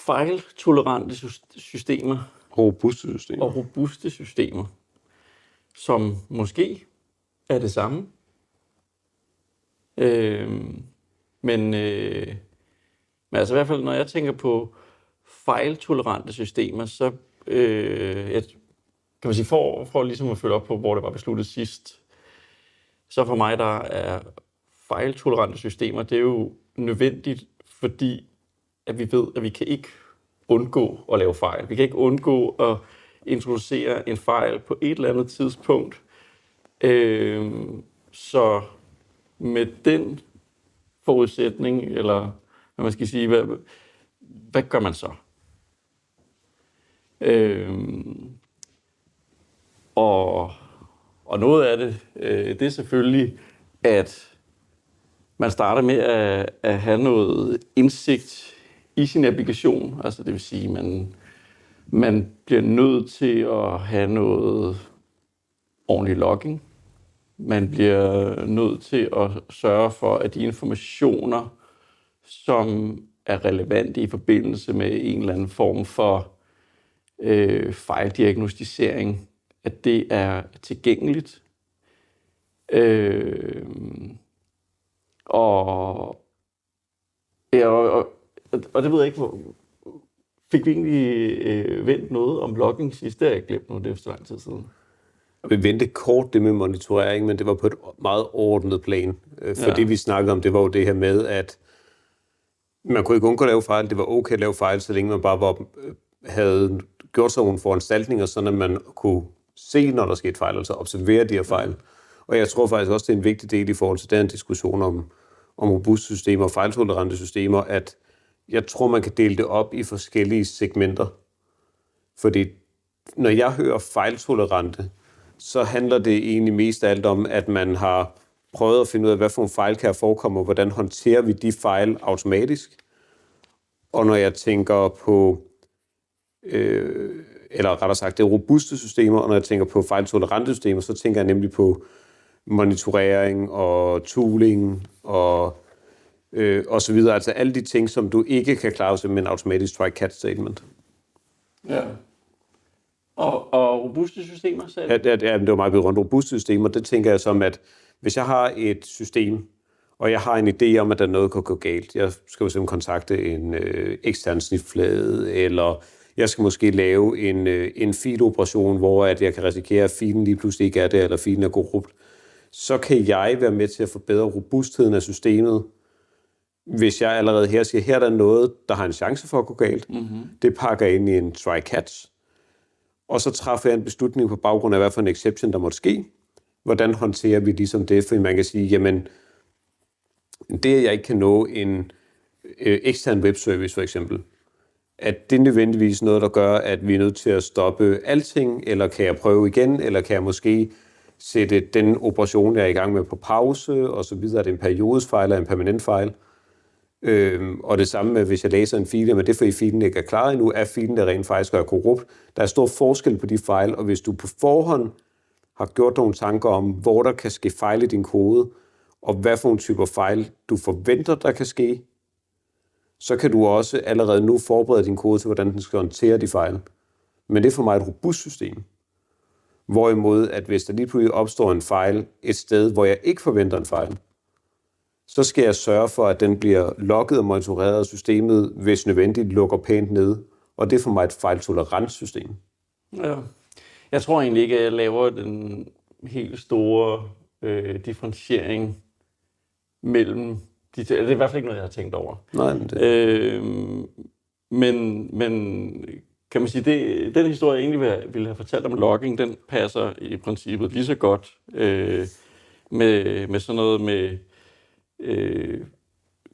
fejltolerante systemer Robuste systemer. og robuste systemer, som måske er det samme. Men altså i hvert fald, når jeg tænker på fejltolerante systemer, så kan man sige, for ligesom at følge op på, hvor det var besluttet sidst, så for mig, der er fejltolerante systemer, det er jo nødvendigt, fordi at vi ved, at vi kan ikke undgå at lave fejl. Vi kan ikke undgå at introducere en fejl på et eller andet tidspunkt. Så med den forudsætning, eller hvad man skal sige, hvad gør man så? Og noget af det, det er selvfølgelig, at man starter med at have noget indsigt i sin applikation. Altså det vil sige, at man bliver nødt til at have noget ordentlig logging. Man bliver nødt til at sørge for, at de informationer, som er relevante i forbindelse med en eller anden form for fejldiagnostisering, at det er tilgængeligt. Og det ved jeg ikke, fik vi egentlig vendt noget om logging sidst? Det har jeg glemt nu, det er så lang tid siden. Vi vendte kort det med monitorering, men det var på et meget overordnet plan. For det vi snakkede om, det var jo det her med, at man kunne ikke undgå at lave fejl. Det var okay at lave fejl, så længe man bare havde gjort sig nogle foranstaltninger, så at man kunne se, når der skete fejl, altså observere de her fejl. Og jeg tror faktisk også, det er en vigtig del i forhold til den diskussion om robuste systemer og fejltolerante systemer, at jeg tror, man kan dele det op i forskellige segmenter. Fordi når jeg hører fejltolerante, så handler det egentlig mest af alt om, at man har prøvet at finde ud af, hvad for en fejl kan forekomme, og hvordan håndterer vi de fejl automatisk. Og når jeg tænker på, eller rettere sagt, det er robuste systemer, og når jeg tænker på fejltolerante systemer, så tænker jeg nemlig på monitorering og tooling og så videre. Altså alle de ting, som du ikke kan klare med en automatisk try-catch statement. Ja. Og robuste systemer selv? Ja, det var meget rundt. Robuste systemer, det tænker jeg som, at hvis jeg har et system, og jeg har en idé om, at der er noget, der kan gå galt. Jeg skal jo simpelthen kontakte en ekstern snitflade, eller jeg skal måske lave en filoperation, hvor at jeg kan risikere, at filen lige pludselig ikke er det, eller filen er korrupt. Så kan jeg være med til at forbedre robustheden af systemet, hvis jeg allerede her siger, her er der noget, der har en chance for at gå galt. Mm-hmm. Det pakker ind i en try-catch. Og så træffer jeg en beslutning på baggrund af, hvad for en exception, der måtte ske. Hvordan håndterer vi ligesom det? For man kan sige, jamen, det at jeg ikke kan nå en ekstern webservice for eksempel, at det nødvendigvis noget, der gør, at vi er nødt til at stoppe alting, eller kan jeg prøve igen, eller kan jeg måske sætte den operation, jeg er i gang med på pause, og så videre. Er det en periodisk fejl eller en permanent fejl? Og det samme med, hvis jeg læser en fil, men det er fordi filen ikke er klar endnu, er filen der rent faktisk er korrupt. Der er stor forskel på de fejl, og hvis du på forhånd har gjort nogle tanker om, hvor der kan ske fejl i din kode, og hvad for nogle typer fejl du forventer, der kan ske, så kan du også allerede nu forberede din kode til, hvordan den skal håndtere de fejl. Men det er for mig et robust system. Hvorimod, at hvis der lige pludselig opstår en fejl et sted, hvor jeg ikke forventer en fejl, så skal jeg sørge for, at den bliver logget og monitoreret af systemet, hvis nødvendigt lukker pænt ned. Og det er for mig et fejltolerant system. Ja. Jeg tror egentlig ikke, at jeg laver den helt store differentiering mellem de to. Det er i hvert fald ikke noget, jeg har tænkt over. Nej, men men kan man sige, den historie, jeg egentlig ville have fortalt om logging, den passer i princippet lige så godt med sådan noget med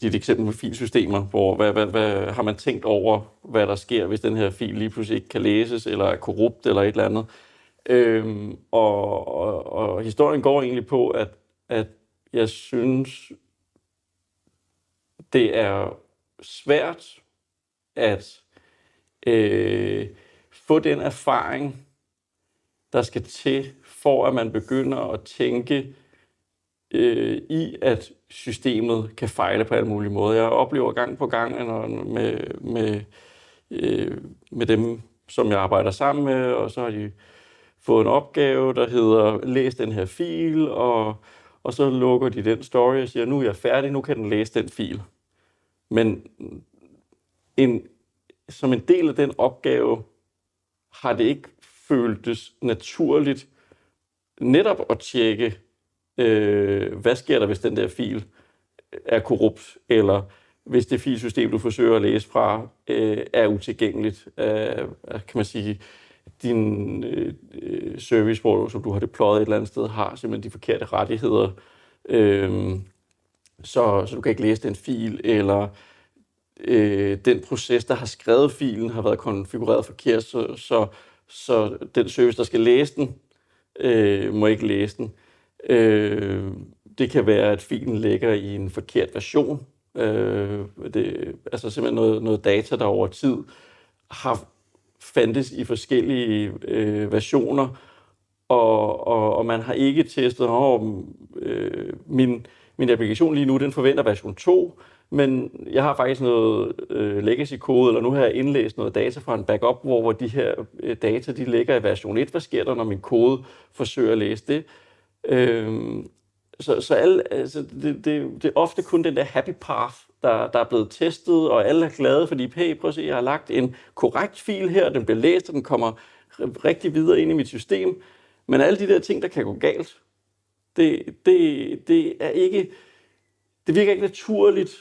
dit eksempel med filsystemer, hvor hvad har man tænkt over, hvad der sker, hvis den her fil lige pludselig ikke kan læses, eller er korrupt, eller et eller andet. Og historien går egentlig på, at jeg synes, det er svært at få den erfaring, der skal til, for at man begynder at tænke i, at systemet kan fejle på alle mulige måder. Jeg oplever gang på gang med dem, som jeg arbejder sammen med, og så har de fået en opgave, der hedder, læs den her fil, og så lukker de den story og siger, nu er jeg færdig, nu kan den læse den fil. Men som en del af den opgave, har det ikke føltes naturligt netop at tjekke, hvad sker der, hvis den der fil er korrupt, eller hvis det filsystem, du forsøger at læse fra, er utilgængeligt. Kan man sige, din service, som du har deployet et eller andet sted, har simpelthen de forkerte rettigheder, så du kan ikke læse den fil, eller den proces, der har skrevet filen, har været konfigureret forkert, så den service, der skal læse den, må ikke læse den. Det kan være, at filen ligger i en forkert version. Altså simpelthen noget data, der over tid har fandtes i forskellige versioner, og man har ikke testet, min applikation lige nu, den forventer version 2, men jeg har faktisk noget legacy-kode, eller nu har jeg indlæst noget data fra en backup, hvor de her data, de ligger i version 1. Hvad sker der, når min kode forsøger at læse det? Det er ofte kun den der happy path, der er blevet testet, og alle er glade, fordi hey, prøv at se, jeg har lagt en korrekt fil her, den bliver læst, og den kommer rigtig videre ind i mit system. Men alle de der ting, der kan gå galt, det er ikke, det virker ikke naturligt,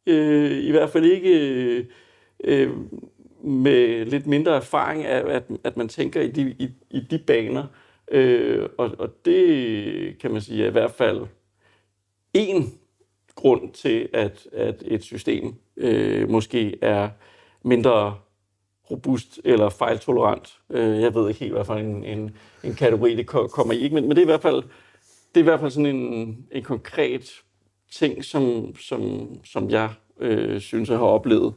i hvert fald ikke med lidt mindre erfaring, at man tænker i de baner. Og det kan man sige er i hvert fald en grund til, at et system måske er mindre robust eller fejltolerant. Jeg ved ikke helt, hvad for en kategori det kommer i, men det er i hvert fald sådan en konkret ting, som jeg synes, jeg har oplevet,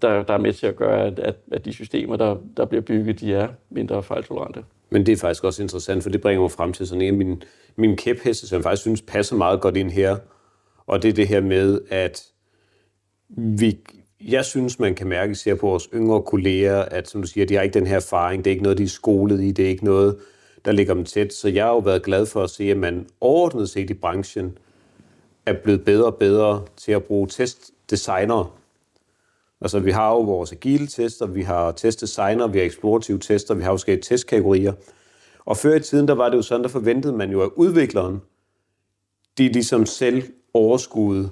der er med til at gøre, at de systemer, der bliver bygget, de er mindre fejltolerante. Men det er faktisk også interessant, for det bringer mig frem til sådan en af mine kæpheste, som jeg faktisk synes passer meget godt ind her. Og det er det her med, at jeg synes, man kan mærke, især på vores yngre kolleger, at som du siger, de har ikke den her erfaring, det er ikke noget, de er skolet i, det er ikke noget, der ligger dem tæt. Så jeg har jo været glad for at se, at man overordnet set i branchen er blevet bedre og bedre til at bruge testdesignere. Altså, vi har jo vores agile tester, vi har testdesigner, vi har eksplorative tester, vi har forskellige testkategorier. Og før i tiden, der var det jo sådan, der forventede man jo, at udvikleren, de ligesom selv overskuede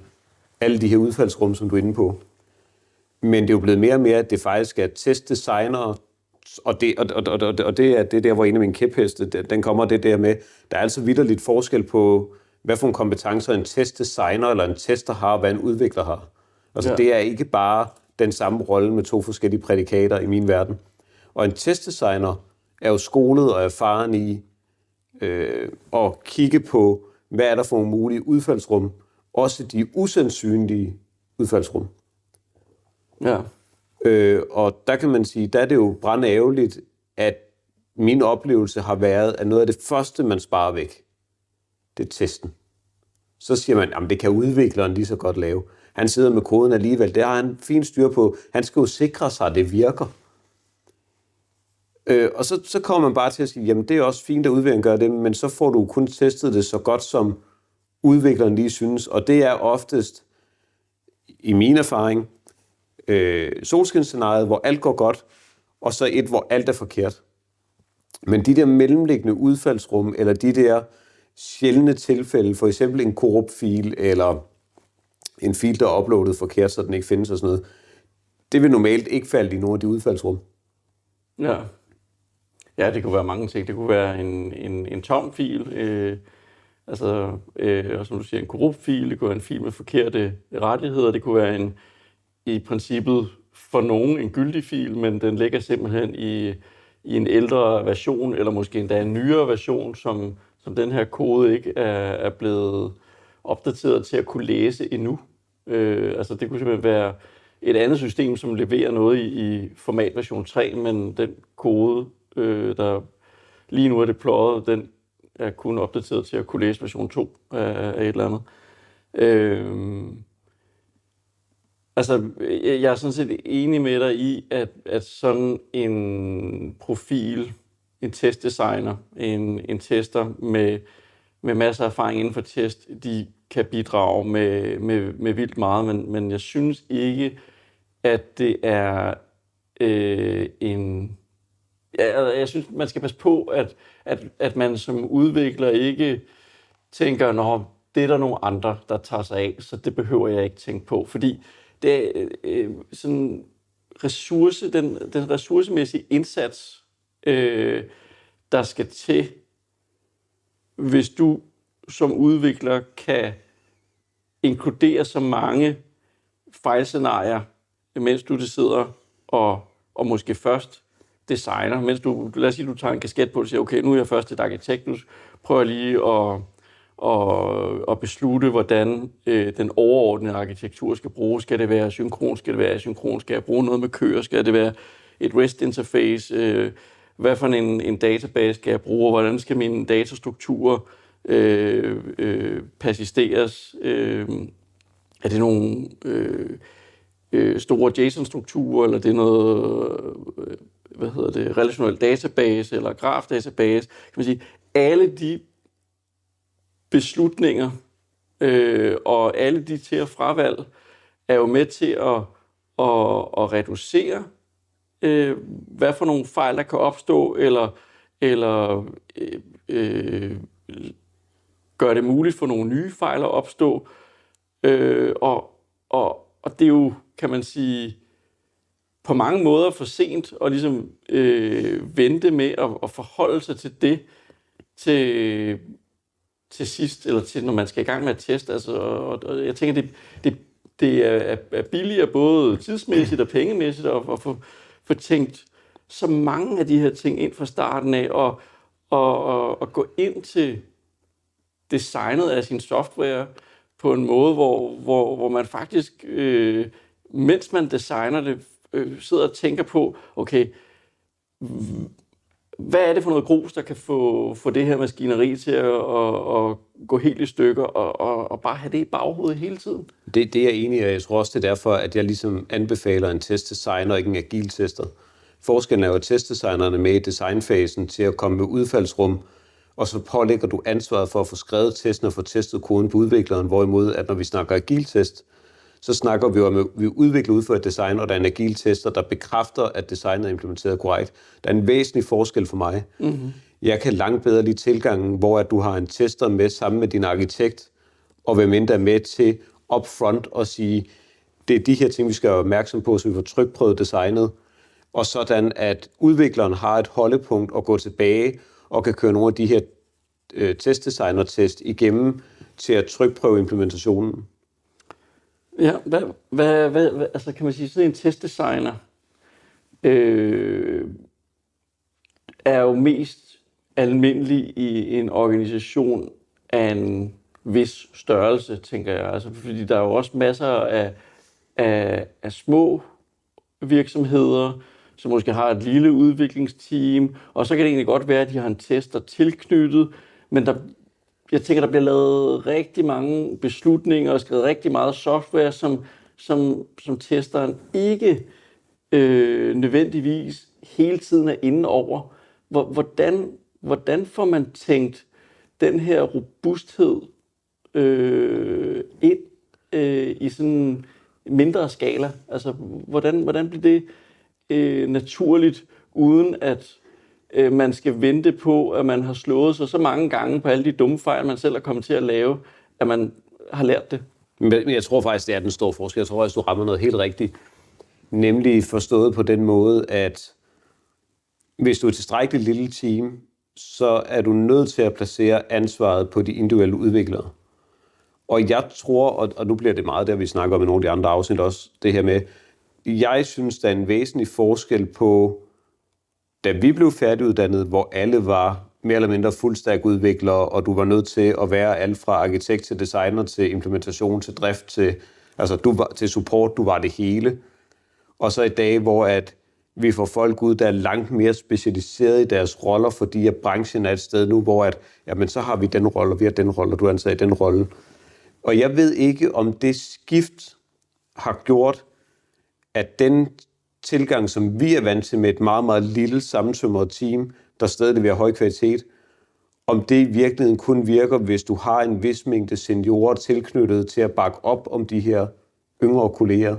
alle de her udfaldsrum, som du er inde på. Men det er jo blevet mere og mere, at det faktisk er testdesignere, og det er det der, hvor en af mine kæpheste, den kommer det der med, der er altså vitterligt forskel på, hvad for en kompetencer en testdesigner eller en tester har, og hvad en udvikler har. Altså, det er ikke bare den samme rolle med to forskellige prædikater i min verden. Og en testdesigner er jo skolet og erfaren i at kigge på, hvad er der for nogle mulige udfaldsrum, også de usandsynlige udfaldsrum. Ja. Og der kan man sige, der er det jo brandærgerligt, at min oplevelse har været, at noget af det første, man sparer væk, det er testen. Så siger man, at det kan udvikleren lige så godt lave. Han sidder med koden alligevel. Det har han fint styr på. Han skal jo sikre sig, at det virker. Og så kommer man bare til at sige, jamen det er også fint, at udvikleren gør det, men så får du kun testet det så godt, som udvikleren lige synes. Og det er oftest, i min erfaring, solskinsscenariet, hvor alt går godt, og så et, hvor alt er forkert. Men de der mellemliggende udfaldsrum, eller de der sjældne tilfælde, for eksempel en korrupt fil, eller en fil, der er uploadet forkert, så den ikke findes og sådan noget, det vil normalt ikke falde i nogle af de udfaldsrum. Ja. Ja, det kunne være mange ting. Det kunne være en tom fil, og som du siger, en korrupt fil. Det kunne være en fil med forkerte rettigheder. Det kunne være i princippet for nogen en gyldig fil, men den ligger simpelthen i en ældre version, eller måske endda en nyere version, som den her kode ikke er blevet opdateret til at kunne læse endnu. Det kunne simpelthen være et andet system, som leverer noget i format version 3, men den kode, der lige nu er deployet, den er kun opdateret til at kunne læse version 2 af et eller andet. Altså, jeg er sådan set enig med dig i, at sådan en profil, en testdesigner, en tester med masser af erfaring inden for test, de kan bidrage med vildt meget, men jeg synes ikke, at det er jeg synes, man skal passe på, at man som udvikler ikke tænker, nå, det er der nogle andre, der tager sig af, så det behøver jeg ikke tænke på. Fordi det er sådan den ressourcemæssige indsats, der skal til, hvis du som udvikler kan inkludere så mange fejlscenarier, mens du sidder og måske først designer, mens lad os sige, du tager en kasket på og siger, okay, nu er jeg først et arkitekt, nu prøver jeg lige at beslutte, hvordan den overordnede arkitektur skal bruges. Skal det være synkron? Skal det være asynkron? Skal jeg bruge noget med køer? Skal det være et REST interface? Hvad for en database skal jeg bruge? Hvordan skal mine datastrukturer persisteres? Er det nogle store JSON-strukturer, eller det er noget relationel database, eller graph-database? Kan man sige, alle de beslutninger og alle de til- og fravalg er jo med til at reducere, hvad for nogle fejl, der kan opstå, eller gøre det muligt for nogle nye fejl at opstå. Og det er jo, kan man sige, på mange måder for sent at ligesom vente med at forholde sig til det til sidst, eller til når man skal i gang med at teste. Altså, og jeg tænker, det er billigere både tidsmæssigt og pengemæssigt at få tænkt så mange af de her ting ind fra starten af, og gå ind til designet af sin software på en måde, hvor man faktisk, mens man designer det, sidder og tænker på, okay, hvad er det for noget grus, der kan få det her maskineri til at gå helt i stykker, og bare have det i baghovedet hele tiden? Det er jeg enig i, og jeg tror også, det er derfor, at jeg ligesom anbefaler en testdesigner og ikke en agil tester. Forskellen er jo, at testdesignerne med i designfasen til at komme med udfaldsrum, og så pålægger du ansvaret for at få skrevet testen og få testet koden på udvikleren, hvorimod at når vi snakker agil test, så snakker vi jo om, at vi udvikler ud for et design, og der er en agil tester, der bekræfter, at designet er implementeret korrekt. Der er en væsentlig forskel for mig. Mm-hmm. Jeg kan langt bedre lide tilgangen, hvor at du har en tester med sammen med din arkitekt, og hvem end er med til upfront at sige, det er de her ting, vi skal være opmærksom på, så vi får trykprøvet designet, og sådan at udvikleren har et holdepunkt at gå tilbage og kan køre nogle af de her testdesigner-test igennem til at trykprøve implementationen. Ja, altså kan man sige, sådan en testdesigner er jo mest almindelig i en organisation af en vis størrelse, tænker jeg. Altså, fordi der er jo også masser af små virksomheder, som måske har et lille udviklingsteam, og så kan det egentlig godt være, at de har en tester tilknyttet, men jeg tænker, der bliver lavet rigtig mange beslutninger og skrevet rigtig meget software, som testeren ikke nødvendigvis hele tiden er inde over. Hvordan får man tænkt den her robusthed ind i sådan en mindre skala? Altså, hvordan bliver det naturligt, uden at man skal vente på, at man har slået sig så mange gange på alle de dumme fejl, man selv er kommet til at lave, at man har lært det? Men jeg tror faktisk, det er den store forskel. Jeg tror faktisk, du rammer noget helt rigtigt. Nemlig forstået på den måde, at hvis du er et tilstrækkeligt lille team, så er du nødt til at placere ansvaret på de individuelle udviklere. Og jeg tror, og nu bliver det meget der, vi snakker om i nogle af de andre afsnit også, det her med, jeg synes, der er en væsentlig forskel på, da vi blev færdiguddannet, hvor alle var mere eller mindre fuldstack-udviklere, og du var nødt til at være alt fra arkitekt til designer, til implementation, til drift, til support, du var det hele. Og så i dag, hvor at vi får folk ud, der er langt mere specialiseret i deres roller, fordi at branchen er et sted nu, hvor at, jamen, så har vi den rolle, og vi har den rolle, og du er ansat i den rolle. Og jeg ved ikke, om det skift har gjort, at den tilgang, som vi er vant til med et meget, meget lille sammentømret team, der stadig leverer høj kvalitet, om det i virkeligheden kun virker, hvis du har en vis mængde seniorer tilknyttet til at bakke op om de her yngre kolleger.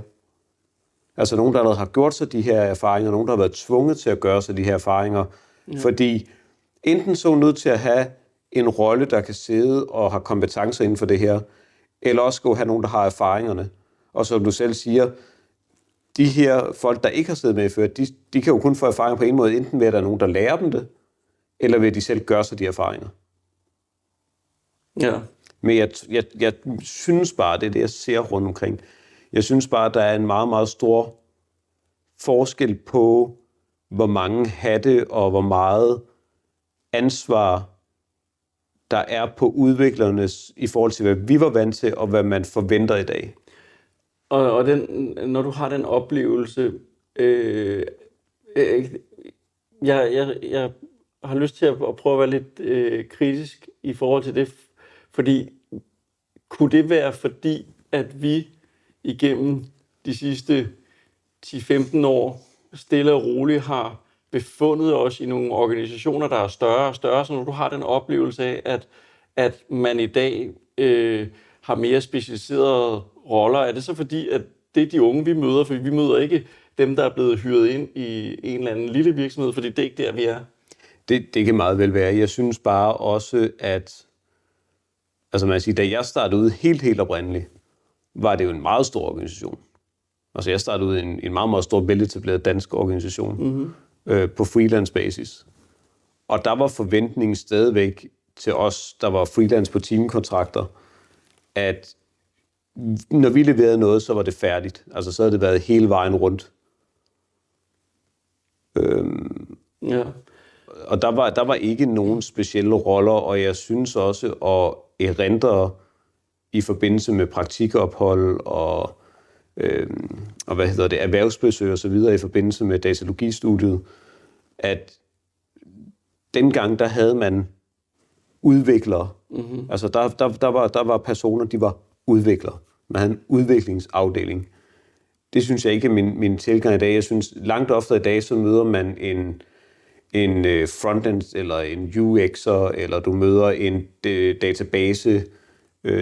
Altså nogen, der allerede har gjort sig de her erfaringer, nogen, der har været tvunget til at gøre sig de her erfaringer. Ja. Fordi enten så er nødt til at have en rolle, der kan sidde og har kompetencer inden for det her, eller også skal have nogen, der har erfaringerne. Og som du selv siger, de her folk, der ikke har siddet med før, de kan jo kun få erfaringer på en måde, enten ved at der er nogen, der lærer dem det, eller ved at de selv gør sig de erfaringer. Ja. Men jeg synes bare, det er det, jeg ser rundt omkring. Jeg synes bare, der er en meget, meget stor forskel på, hvor mange hatte og hvor meget ansvar der er på udviklernes i forhold til, hvad vi var vant til, og hvad man forventer i dag. Og når du har den oplevelse, jeg har lyst til at prøve at være lidt kritisk i forhold til det, fordi kunne det være fordi, at vi igennem de sidste 10-15 år stille og roligt har befundet os i nogle organisationer, der er større og større, så når du har den oplevelse af, at man i dag har mere specialiserede roller, er det så fordi, at det er de unge, vi møder, for vi møder ikke dem, der er blevet hyret ind i en eller anden lille virksomhed, fordi det er ikke der, vi er. Det kan meget vel være. Jeg synes bare også, at altså man siger, da jeg startede ud helt oprindeligt, var det jo en meget stor organisation. Altså jeg startede ud i en meget, meget stor veletableret dansk organisation på freelance basis. Og der var forventningen stadigvæk til os, der var freelance på teamkontrakter, at når vi leverede noget, så var det færdigt. Altså så havde det været hele vejen rundt. Ja. Og der var ikke nogen specielle roller, og jeg synes også at erindre i forbindelse med praktikophold og erhvervsbesøg og så videre i forbindelse med datalogistudiet, at dengang der havde man udviklere. Mm-hmm. Altså der var personer, de var udviklere. Man havde en udviklingsafdeling. Det synes jeg ikke er min tilgang i dag. Jeg synes langt oftere i dag, så møder man en frontend eller en UX'er, eller du møder en database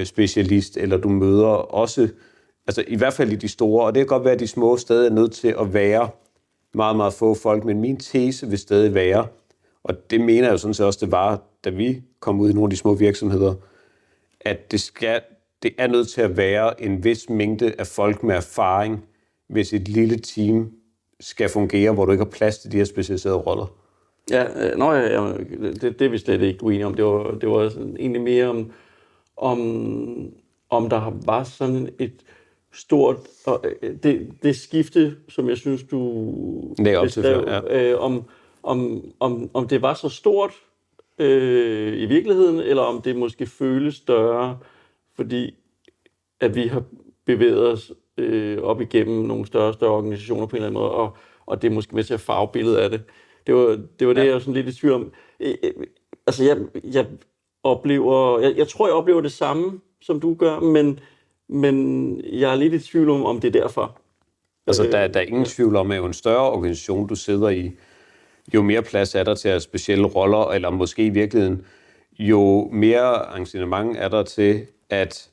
specialist, eller du møder også, altså i hvert fald i de store, og det kan godt være, at de små stadig er nødt til at være meget, meget få folk, men min tese vil stadig være, og det mener jeg jo sådan set også, det var, da vi kom ud i nogle af de små virksomheder, at det er nødt til at være en vis mængde af folk med erfaring, hvis et lille team skal fungere, hvor du ikke har plads til de her specialiserede roller. Ja, det er vi slet ikke uenige om. Det var egentlig mere om der var sådan et stort det skifte, som jeg synes du beskrev, om det var så stort i virkeligheden, eller om det måske føles større, fordi at vi har bevæget os op igennem nogle større organisationer på en eller anden måde, og det er måske med til at farve billedet af det. Det var det, jeg var sådan lidt i tvivl om. Altså, jeg tror, jeg oplever det samme, som du gør, men jeg er lidt i tvivl om det er derfor. Altså, der er ingen tvivl om, at jo en større organisation, du sidder i, jo mere plads er der til at specielle roller, eller måske i virkeligheden, jo mere engagement er der til, at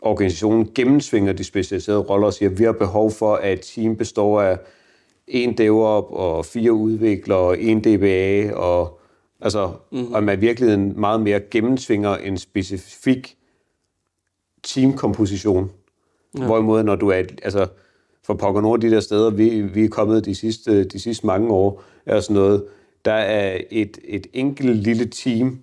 organisationen gennemsvinger de specialiserede roller og siger, at vi har behov for, at et team består af 1 DevOps og 4 udviklere og 1 DBA, og og man i virkeligheden meget mere gennemsvinger en specifik teamkomposition. Ja. Hvorimod, når du er, for pokker nogle af de der steder, vi er kommet de sidste mange år, er sådan noget, der er et enkelt lille team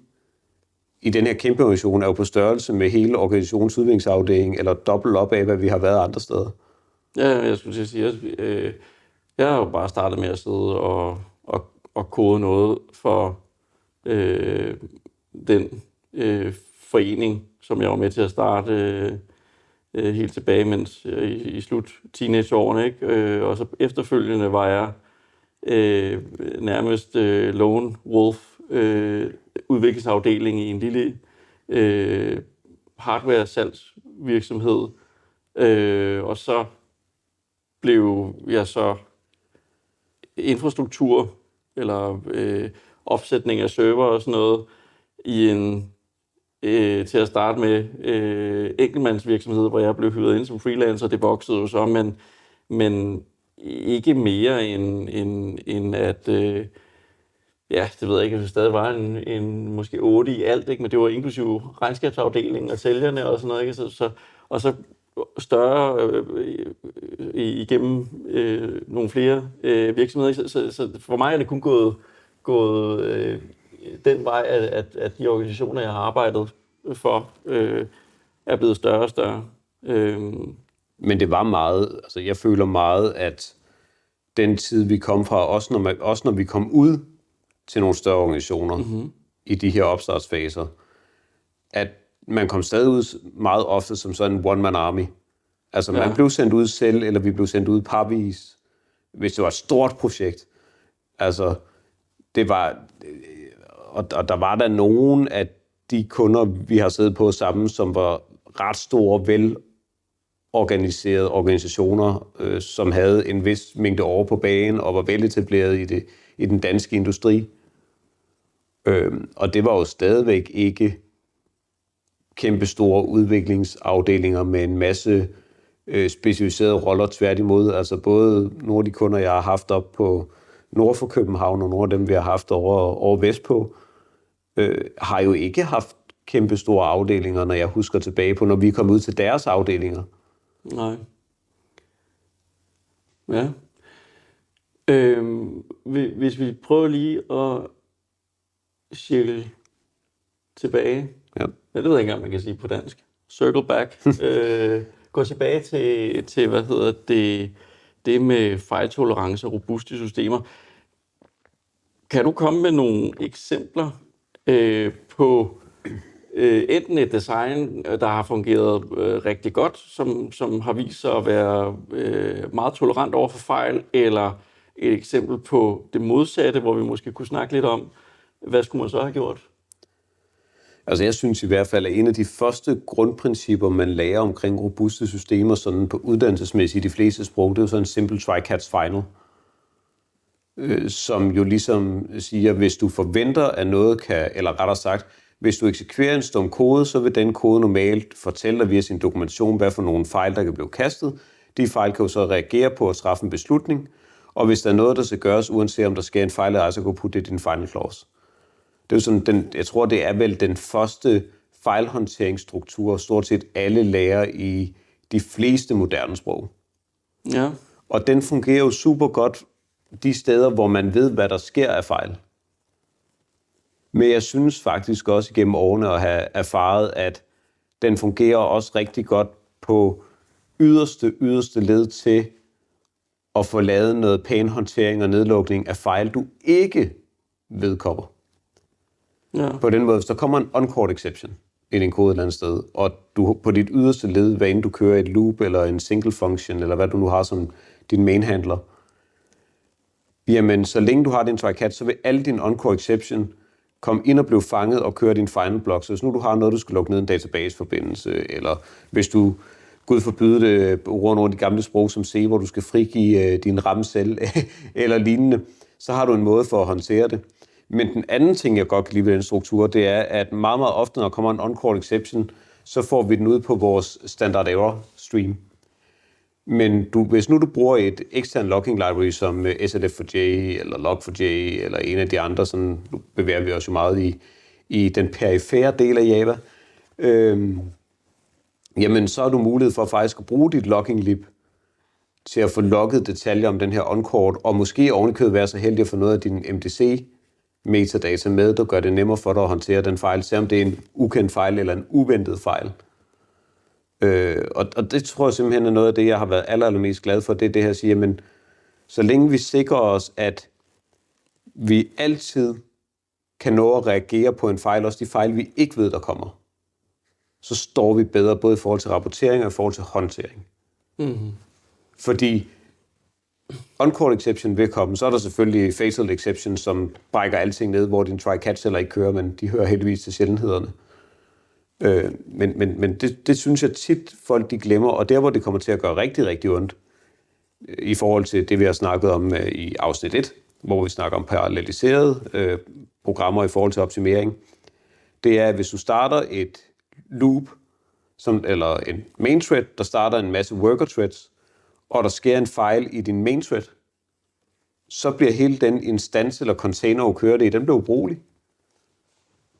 i den her kæmpe organisation, er jo på størrelse med hele organisationens udviklingsafdeling, eller dobbelt op af, hvad vi har været andre steder. Ja, jeg skulle til at sige, jeg har jo bare startet med at sidde og kode noget for den forening, som jeg var med til at starte helt tilbage, mens i slut teenageårene, ikke? Og så efterfølgende var jeg nærmest lone wolf udviklingsafdeling i en lille hardware-salgsvirksomhed. Og så blev jeg så infrastruktur eller opsætning af server og sådan noget i en til at starte med enkeltmandsvirksomhed, hvor jeg blev hyret ind som freelancer. Det voksede jo så, men ikke mere end at det ved jeg ikke, at det stadig var en måske 8 i alt, ikke? Men det var inklusive regnskabsafdelingen og sælgerne og sådan noget, ikke? Og så større igennem nogle flere virksomheder. Så for mig er det kun gået den vej, at de organisationer, jeg har arbejdet for, er blevet større og større. Men det var meget, altså jeg føler meget, at den tid, vi kom fra, også når vi kom ud til nogle større organisationer i de her opstartsfaser, at man kom stadig ud meget ofte som sådan en one-man army. Altså man blev sendt ud selv, eller vi blev sendt ud parvis, hvis det var et stort projekt. Altså, det var, og der var der nogen af de kunder, vi har siddet på sammen, som var ret store, velorganiserede organisationer, som havde en vis mængde år på banen og var veletableret i den danske industri. Og det var jo stadigvæk ikke kæmpe store udviklingsafdelinger med en masse specialiserede roller, tværtimod. Altså både nogle af de kunder, jeg har haft op på nord for København, og nogle af dem, vi har haft over vestpå, har jo ikke haft kæmpe store afdelinger, når jeg husker tilbage på, når vi kom ud til deres afdelinger. Nej. Ja. Hvis vi prøver lige at circle tilbage. Ja. Det ved jeg ikke engang, man kan sige på dansk. Circle back. Gå tilbage til det med fejltolerance og robuste systemer. Kan du komme med nogle eksempler på enten et design, der har fungeret rigtig godt, som har vist sig at være meget tolerant over for fejl, eller et eksempel på det modsatte, hvor vi måske kunne snakke lidt om, hvad skulle man så have gjort? Altså jeg synes i hvert fald, at en af de første grundprincipper, man lærer omkring robuste systemer, sådan på uddannelsesmæssigt i de fleste sprog, det er jo sådan en simple try catch final, som jo ligesom siger, hvis du forventer, at noget kan, eller rettere sagt, hvis du eksekverer en stum kode, så vil den kode normalt fortælle dig via sin dokumentation, hvad for nogle fejl, der kan blive kastet. De fejl kan jo så reagere på at træffe en beslutning, og hvis der er noget, der skal gøres, uanset om der sker en fejl eller ej, så kan du putte det i din final clause. Det er jo sådan, jeg tror, det er vel den første fejlhåndteringsstruktur, stort set alle lærer i de fleste moderne sprog. Ja. Og den fungerer jo super godt de steder, hvor man ved, hvad der sker af fejl. Men jeg synes faktisk også igennem årene at have erfaret, at den fungerer også rigtig godt på yderste led til at få lavet noget pæn håndtering og nedlukning af fejl, du ikke vedkommer. Ja. På den måde, hvis der kommer en on-call exception i din kode et eller andet sted, og du på dit yderste led, hvad end du kører et loop eller en single function, eller hvad du nu har som din main handler, jamen så længe du har din try-catch, så vil alle din on-call exception komme ind og blive fanget og køre din final block. Så hvis nu du har noget, du skal lukke ned en database-forbindelse, eller hvis du, Gud forbyde det, bruger nogle af de gamle sprog som C, hvor du skal frigive din RAM-cell eller lignende, så har du en måde for at håndtere det. Men den anden ting, jeg godt kan lide ved den struktur, det er, at meget, meget ofte, når der kommer en on-call exception, så får vi den ud på vores standard error stream. Men hvis nu du bruger et ekstern logging library som SLF4j, eller Log4j, eller en af de andre, sådan, nu bevæger vi os jo meget i den perifære del af Java, jamen så har du mulighed for faktisk at bruge dit logging lib til at få logget detaljer om den her on-call, og måske ovenikøbet være så heldig at få noget af din MDC metadata med, der gør det nemmere for dig at håndtere den fejl, selvom det er en ukendt fejl eller en uventet fejl. Og det tror jeg simpelthen er noget af det, jeg har været allermest glad for, det er det her at sige, men så længe vi sikrer os, at vi altid kan nå at reagere på en fejl, også de fejl, vi ikke ved, der kommer, så står vi bedre både i forhold til rapportering og i forhold til håndtering. Mm-hmm. Fordi on-call exception vil komme, så er der selvfølgelig fatal exception, som brækker alting ned, hvor din try-catch heller ikke kører, men de hører heldigvis til sjældenhederne. Men det synes jeg tit folk de glemmer, og der hvor det kommer til at gøre rigtig, rigtig ondt, i forhold til det, vi har snakket om i afsnit 1, hvor vi snakker om paralleliserede programmer i forhold til optimering, det er, at hvis du starter et loop, eller en main thread, der starter en masse worker threads, og der sker en fejl i din main thread, så bliver hele den instans eller container, du kører det i, den bliver ubrugelig.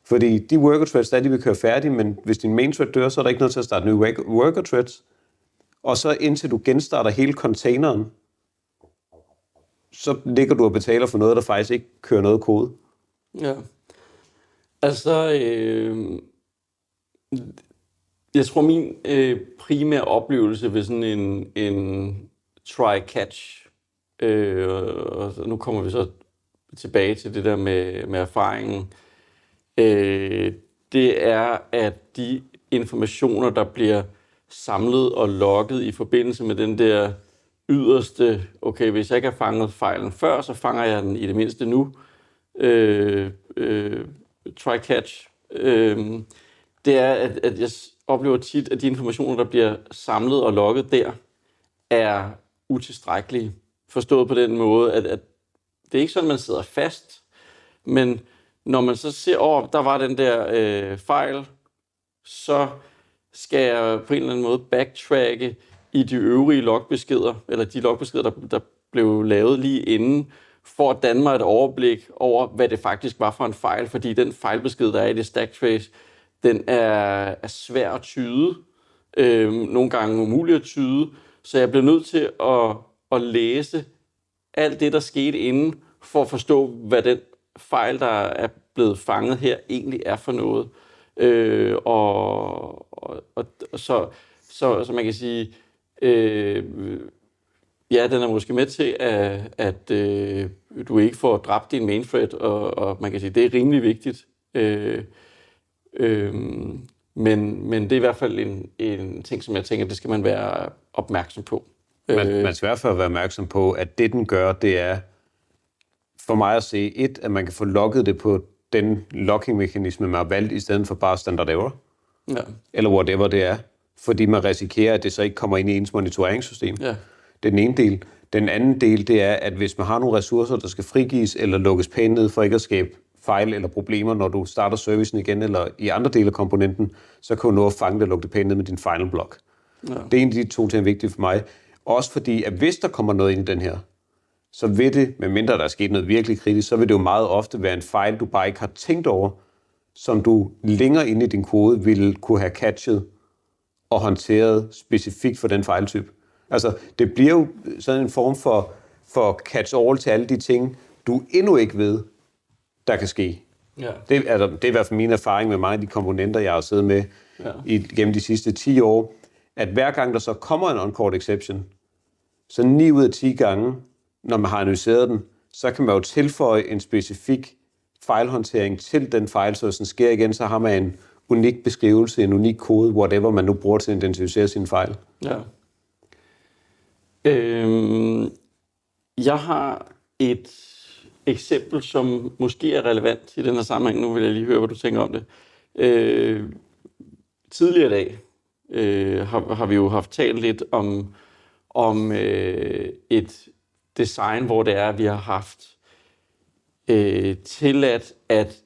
Fordi de worker threads, der de vil køre færdige, men hvis din main thread dør, så er der ikke noget til at starte nye worker threads. Og så indtil du genstarter hele containeren, så ligger du og betaler for noget, der faktisk ikke kører noget kode. Ja. Altså, jeg tror min primære oplevelse ved sådan en try-catch, og nu kommer vi så tilbage til det der med erfaringen, det er, at de informationer, der bliver samlet og logget i forbindelse med den der yderste, okay, hvis jeg ikke har fanget fejlen før, så fanger jeg den i det mindste nu, try-catch, det er, at jeg oplever tit, at de informationer, der bliver samlet og logget der, er utilstrækkelige. Forstået på den måde, at det er ikke sådan, man sidder fast, men når man så ser, der var den der fejl, så skal jeg på en eller anden måde backtracke i de øvrige logbeskeder, eller de logbeskeder, der blev lavet lige inden, for at danne mig et overblik over, hvad det faktisk var for en fejl, fordi den fejlbesked, der er i det stacktrace, den er svær at tyde, nogle gange umuligt at tyde, så jeg bliver nødt til at læse alt det, der skete inden, for at forstå, hvad den fejl, der er blevet fanget her, egentlig er for noget. Så man kan sige, ja, den er måske med til, at du ikke får dræbt din main thread, og man kan sige, det er rimelig vigtigt. Men det er i hvert fald en ting, som jeg tænker, det skal man være opmærksom på. Man skal i hvert fald være opmærksom på, at det, den gør, det er for mig at se, at man kan få logget det på den logging-mekanisme, man har valgt, i stedet for bare standard error. Ja. Eller whatever det er. Fordi man risikerer, at det så ikke kommer ind i ens monitoreringssystem. Ja. Det er den ene del. Den anden del, det er, at hvis man har nogle ressourcer, der skal frigives eller lukkes pænt ned for ikke at skabe fejl eller problemer, når du starter servicen igen, eller i andre dele af komponenten, så kan du nå at fange det og lukke det pænt ned med din final block. Ja. Det er en af de to ting, der er vigtige for mig. Også fordi, at hvis der kommer noget ind i den her, så vil det, medmindre der er sket noget virkelig kritisk, så vil det jo meget ofte være en fejl, du bare ikke har tænkt over, som du længere inde i din kode ville kunne have catchet og håndteret specifikt for den fejltype. Altså, det bliver jo sådan en form for catch-all til alle de ting, du endnu ikke ved, der kan ske. Ja. Det er i hvert fald min erfaring med mange af de komponenter, jeg har siddet med gennem de sidste 10 år, at hver gang der så kommer en on-call exception, så 9 ud af 10 gange, når man har analyseret den, så kan man jo tilføje en specifik fejlhåndtering til den fejl, så hvis den sker igen, så har man en unik beskrivelse, en unik kode, whatever man nu bruger til at identificere sin fejl. Ja. Jeg har et eksempel, som måske er relevant i den her sammenhæng. Nu vil jeg lige høre, hvad du tænker om det. Tidligere i dag har vi jo haft talt lidt om et design, hvor det er, at vi har haft tilladt, at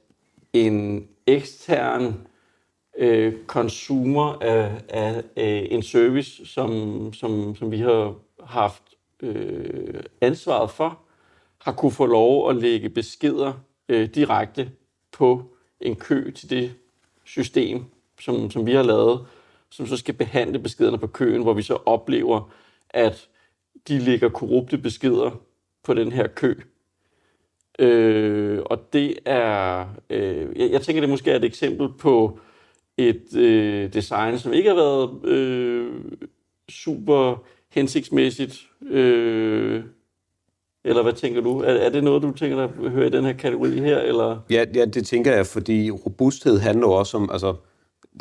en ekstern consumer af en service, som vi har haft ansvaret for, har kunne få lov at lægge beskeder direkte på en kø til det system, som vi har lavet, som så skal behandle beskederne på køen, hvor vi så oplever, at de lægger korrupte beskeder på den her kø. Og det er, jeg tænker, det måske er et eksempel på et design, som ikke har været super hensigtsmæssigt. Eller hvad tænker du? Er det noget, du tænker, der hører i den her kategori her? Eller? Ja, det tænker jeg, fordi robusthed handler også om, altså,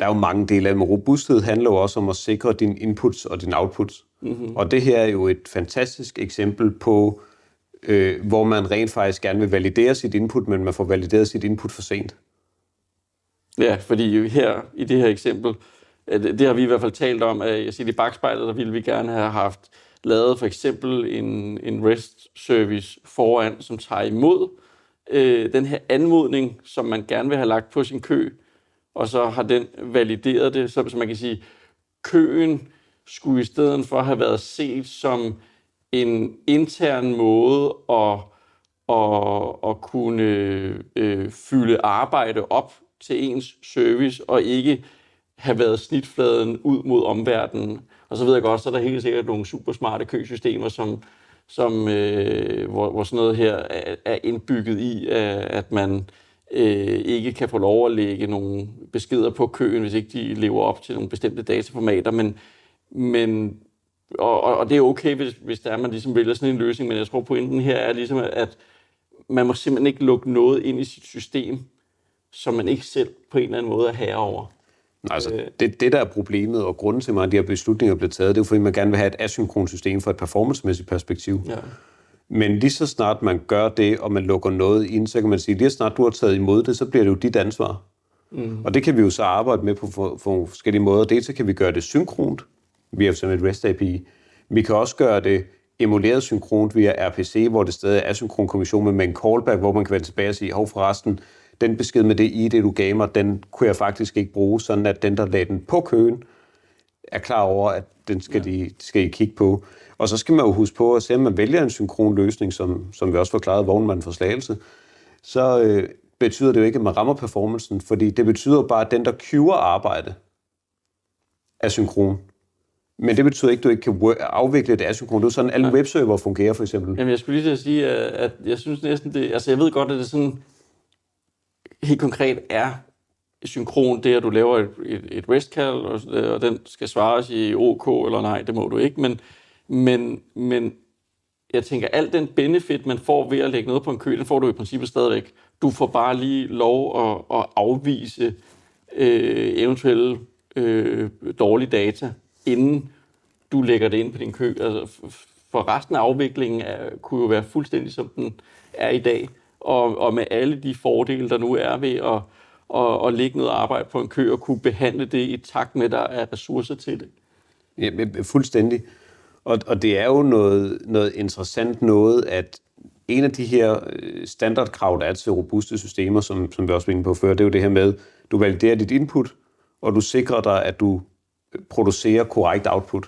der er jo mange dele af det, men robusthed handler jo også om at sikre dine inputs og dine outputs. Mm-hmm. Og det her er jo et fantastisk eksempel på, hvor man rent faktisk gerne vil validere sit input, men man får valideret sit input for sent. Ja, fordi her i det her eksempel, det har vi i hvert fald talt om, at jeg siger, i bagspejlet, der ville vi gerne have haft lavet for eksempel en REST-service foran, som tager imod den her anmodning, som man gerne vil have lagt på sin kø, og så har den valideret det, så man kan sige, køen skulle i stedet for have været set som en intern måde at kunne fylde arbejde op til ens service, og ikke have været snitfladen ud mod omverdenen. Og så ved jeg godt, så er der helt sikkert nogle super smarte køsystemer, hvor sådan noget her er indbygget i, at man ikke kan få lov at lægge nogle beskeder på køen, hvis ikke de lever op til nogle bestemte dataformater. Og det er okay, hvis der er, man ligesom vælger sådan en løsning, men jeg tror, pointen her er ligesom, at man må simpelthen ikke lukke noget ind i sit system, som man ikke selv på en eller anden måde er herre over. Altså, det der er problemet, og grunden til, at de her beslutninger bliver taget, det er jo, fordi man gerne vil have et asynkront system fra et performancemæssigt perspektiv. Ja. Men lige så snart man gør det, og man lukker noget ind, så kan man sige, lige så snart du har taget imod det, så bliver det jo dit ansvar. Og det kan vi jo så arbejde med på forskellige måder. Det så kan vi gøre det synkront via et REST API. Vi kan også gøre det emuleret synkront via RPC, hvor det stadig er asynkron kommunikation med en callback, hvor man kan vende tilbage og sige, hov forresten, den besked med det ID, du gav mig, den kunne jeg faktisk ikke bruge, sådan at den, der lagde den på køen, er klar over, at den skal I kigge på. Og så skal man jo huske på, at selvom man vælger en synkron løsning, som vi også forklarede vognmanden for Slagelse, så betyder det jo ikke, at man rammer performancen, fordi det betyder jo bare, at den, der queuer arbejde, er synkron. Men det betyder ikke, at du ikke kan afvikle det asynkron. Det er sådan, alle webserver fungerer, for eksempel. Jamen, jeg skulle lige til at sige, at jeg synes næsten det... Altså, jeg ved godt, at det sådan helt konkret er synkron, det at du laver et REST-call, og den skal svares i OK eller nej, det må du ikke. Men jeg tænker, al den benefit, man får ved at lægge noget på en kø, den får du i princippet stadigvæk. Du får bare lige lov at afvise eventuelle dårlige data, inden du lægger det ind på din kø. Altså, for resten af afviklingen kunne jo være fuldstændig, som den er i dag, og med alle de fordele, der nu er ved at lægge noget arbejde på en kø, og kunne behandle det i takt med, at der er ressourcer til det. Ja, fuldstændig. Og det er jo noget interessant noget, at en af de her standardkrav, der er til robuste systemer, som vi også var inde på før, det er jo det her med, du validerer dit input, og du sikrer dig, at du producerer korrekt output.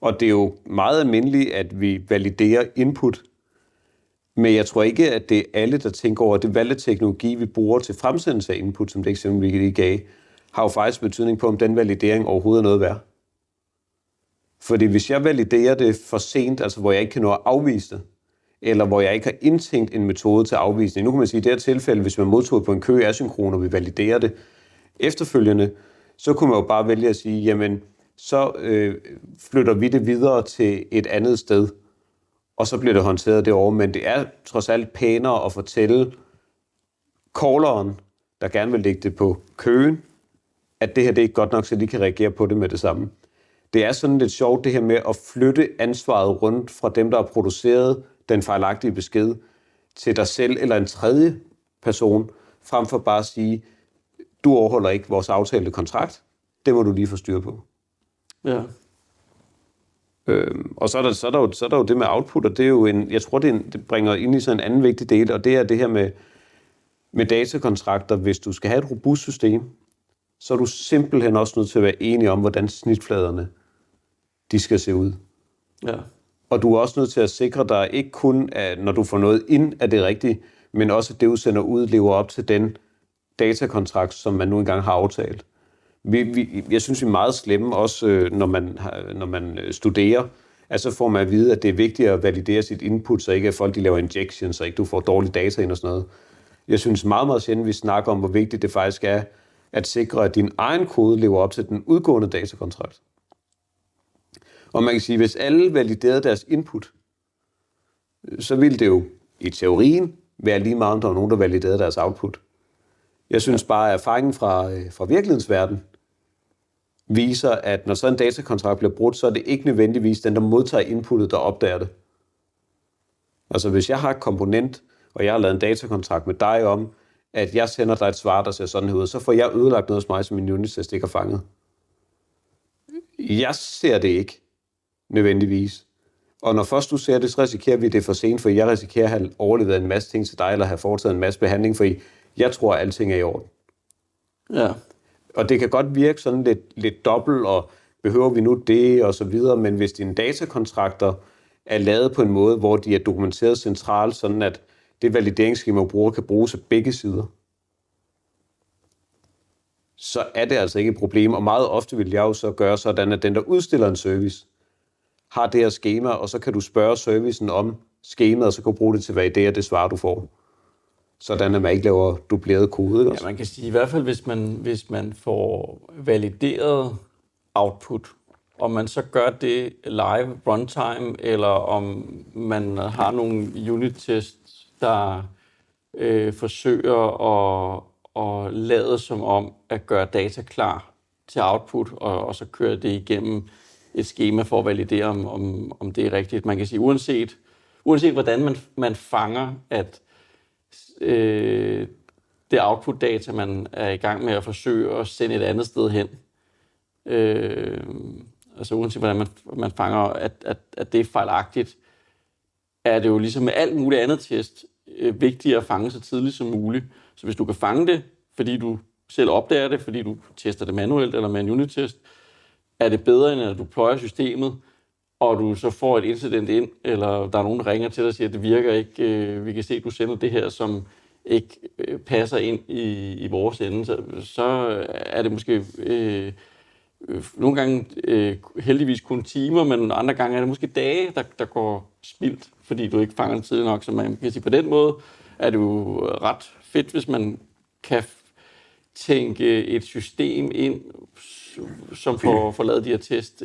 Og det er jo meget almindeligt, at vi validerer input, men jeg tror ikke, at det er alle, der tænker over, at det valgteknologi, vi bruger til fremsendelse af input, som det eksempel, vi lige gav, har jo faktisk betydning på, om den validering overhovedet er noget værd. Fordi hvis jeg validerer det for sent, altså hvor jeg ikke kan nå at afvise det, eller hvor jeg ikke har indtænkt en metode til afvisning. Nu kan man sige, at i det her tilfælde, hvis man modtog på en kø asynkron, og vi validerer det efterfølgende, så kunne man jo bare vælge at sige, jamen, så flytter vi det videre til et andet sted, og så bliver det håndteret derovre. Men det er trods alt pænere at fortælle calleren, der gerne vil lægge det på køen, at det her det er ikke godt nok, så de kan reagere på det med det samme. Det er sådan lidt sjovt, det her med at flytte ansvaret rundt fra dem, der har produceret den fejlagtige besked, til dig selv eller en tredje person, frem for bare at sige, du overholder ikke vores aftalte kontrakt, det må du lige få styr på. Ja. Og så er der jo det med output, og det er jo jeg tror, det bringer ind i sådan en anden vigtig del, og det er det her med datakontrakter. Hvis du skal have et robust system, så er du simpelthen også nødt til at være enig om, hvordan snitfladerne de skal se ud. Ja. Og du er også nødt til at sikre dig, ikke kun, at når du får noget ind, er det rigtigt, men også, at det, du sender ud, lever op til den datakontrakt, som man nu engang har aftalt. Jeg synes, vi er meget slemme, også når man studerer. Altså får man at vide, at det er vigtigt at validere sit input, så ikke at folk de laver injections, så ikke du får dårlige data ind og sådan noget. Jeg synes meget, meget sjældent, vi snakker om, hvor vigtigt det faktisk er, at sikre, at din egen kode lever op til den udgående datakontrakt. Og man kan sige, at hvis alle validerede deres input, så ville det jo i teorien være lige meget, om der var nogen, der validerede deres output. Jeg synes bare, at erfaringen fra virkelighedens verden viser, at når sådan en datakontrakt bliver brudt, så er det ikke nødvendigvis den, der modtager inputtet, der opdager det. Altså hvis jeg har et komponent, og jeg har lavet en datakontrakt med dig om, at jeg sender dig et svar, der ser sådan her ud, så får jeg ødelagt noget hos mig, som min unit-test ikke har fanget. Jeg ser det ikke nødvendigvis. Og når først du ser det, så risikerer vi det for sent, for jeg risikerer at have overlevet en masse ting til dig, eller have foretaget en masse behandling, for jeg tror, at alting er i orden. Ja. Og det kan godt virke sådan lidt dobbelt, og behøver vi nu det, og så videre, men hvis dine datakontrakter er lavet på en måde, hvor de er dokumenteret centralt, sådan at det valideringsskema, du bruger, kan bruges af begge sider, så er det altså ikke et problem. Og meget ofte vil jeg jo så gøre sådan, at den, der udstiller en service, har det her skema, og så kan du spørge servicen om skemaet, og så kan du bruge det til at validere det svar, du får. Sådan, at man ikke laver dubleret kode. Ikke? Ja, man kan sige, i hvert fald, hvis man får valideret output, og man så gør det live runtime, eller om man har nogle unit-tests, der forsøger at lade som om at gøre data klar til output, og så køre det igennem et skema for at validere, om det er rigtigt. Man kan sige, uanset hvordan man fanger, at det output-data, man er i gang med at forsøge at sende et andet sted hen, altså uanset hvordan man fanger, at det er fejlagtigt, er det jo ligesom med alt muligt andet test vigtigt at fange så tidligt som muligt. Så hvis du kan fange det, fordi du selv opdager det, fordi du tester det manuelt eller med en unit-test, er det bedre, end at du pløjer systemet, og du så får et incident ind, eller der er nogen, der ringer til dig og siger, at det virker ikke, vi kan se, at du sender det her, som ikke passer ind i vores ende, så er det måske nogle gange heldigvis kun timer, men andre gange er det måske dage, der går spildt, fordi du ikke fanger det tidligt nok. Så man kan sige, på den måde er det jo ret fedt, hvis man kan tænke et system ind, som får lavet de her test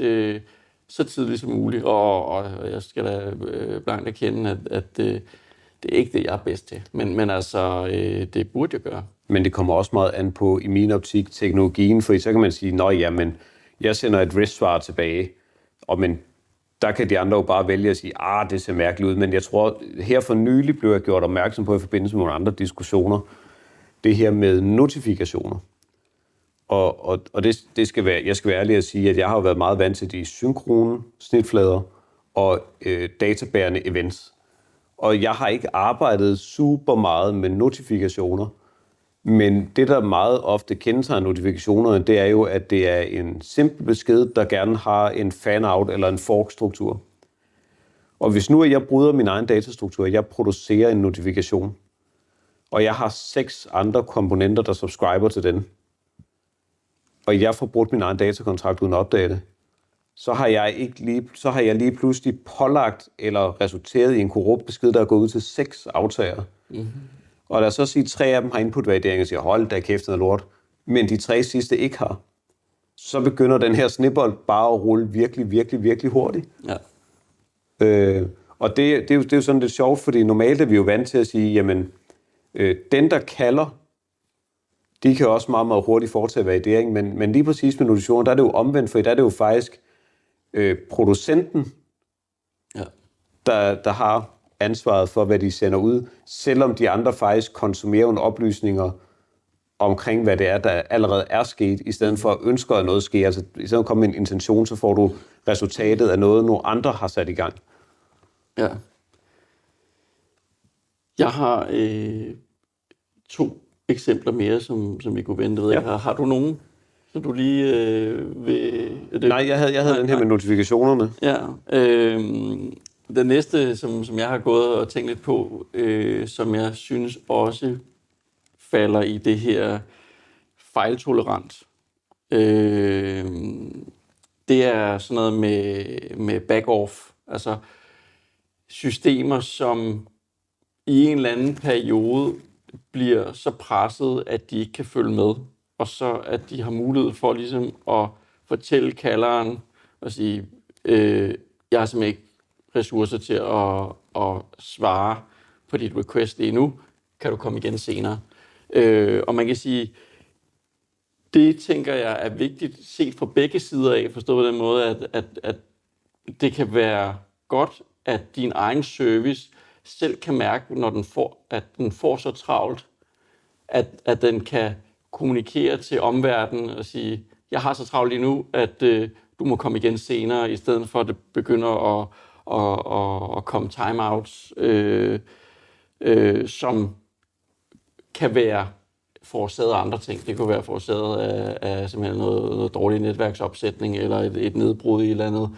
så tidligt som muligt. Og jeg skal da blankt erkende, at det er ikke det, jeg er bedst til. Men altså, det burde jeg gøre. Men det kommer også meget an på, i min optik, teknologien, for så kan man sige, nå ja, men jeg sender et REST-svar tilbage, men der kan de andre jo bare vælge at sige, det ser mærkeligt ud, men jeg tror, her for nylig blev jeg gjort opmærksom på i forbindelse med nogle andre diskussioner, det her med notifikationer. Og det skal være, jeg skal være ærlig at sige, at jeg har været meget vant til de synkrone snitflader og databærende events. Og jeg har ikke arbejdet super meget med notifikationer, men det, der meget ofte kendetegner notifikationerne, det er jo, at det er en simpel besked, der gerne har en fan-out eller en fork-struktur. Og hvis nu jeg bryder min egen datastruktur, jeg producerer en notifikation, og jeg har 6 andre komponenter, der subscriber til den, og jeg får brudt min egen datakontrakt uden at opdage det, så har jeg lige pludselig pålagt eller resulteret i en korrupt besked, der er gået ud til 6 aftagere. Mm-hmm. Og lad os så sige, at 3 af dem har input-validering og siger, hold da kæft, noget lort, men de 3 sidste ikke har. Så begynder den her snibbold bare at rulle virkelig, virkelig, virkelig hurtigt. Ja. Og det er jo sådan lidt sjovt, fordi normalt er vi jo vant til at sige, jamen, den der kalder, de kan også meget, meget hurtigt foretage validering, men lige præcis med notifikationer, der er det jo omvendt, for der er det jo faktisk producenten, der har ansvaret for, hvad de sender ud, selvom de andre faktisk konsumerer nogle oplysninger omkring, hvad det er, der allerede er sket, i stedet for at ønske, at noget sker. Altså, i stedet for at komme med en intention, så får du resultatet af noget, nogle andre har sat i gang. Ja. Jeg har 2 eksempler mere, som vi kunne vente ved. Ja. Har du nogen, så du lige vil... Nej, jeg havde den her med notifikationerne. Ja. Den næste, som jeg har gået og tænkt lidt på, som jeg synes også falder i det her fejltolerant. Det er sådan noget med back-off. Altså systemer, som i en eller anden periode bliver så presset, at de ikke kan følge med, og så at de har mulighed for ligesom at fortælle kalderen og sige, jeg har simpelthen ikke ressourcer til at svare på dit request lige nu, kan du komme igen senere. Og man kan sige, det tænker jeg er vigtigt set fra begge sider af, forstået på den måde, at det kan være godt, at din egen service selv kan mærke, når den får så travlt, at den kan kommunikere til omverdenen og sige, jeg har så travlt lige nu, at du må komme igen senere, i stedet for at det begynder og komme timeouts, som kan være forårsaget af andre ting. Det kunne være forårsaget af simpelthen noget dårlig netværksopsætning, eller et nedbrud i et eller andet,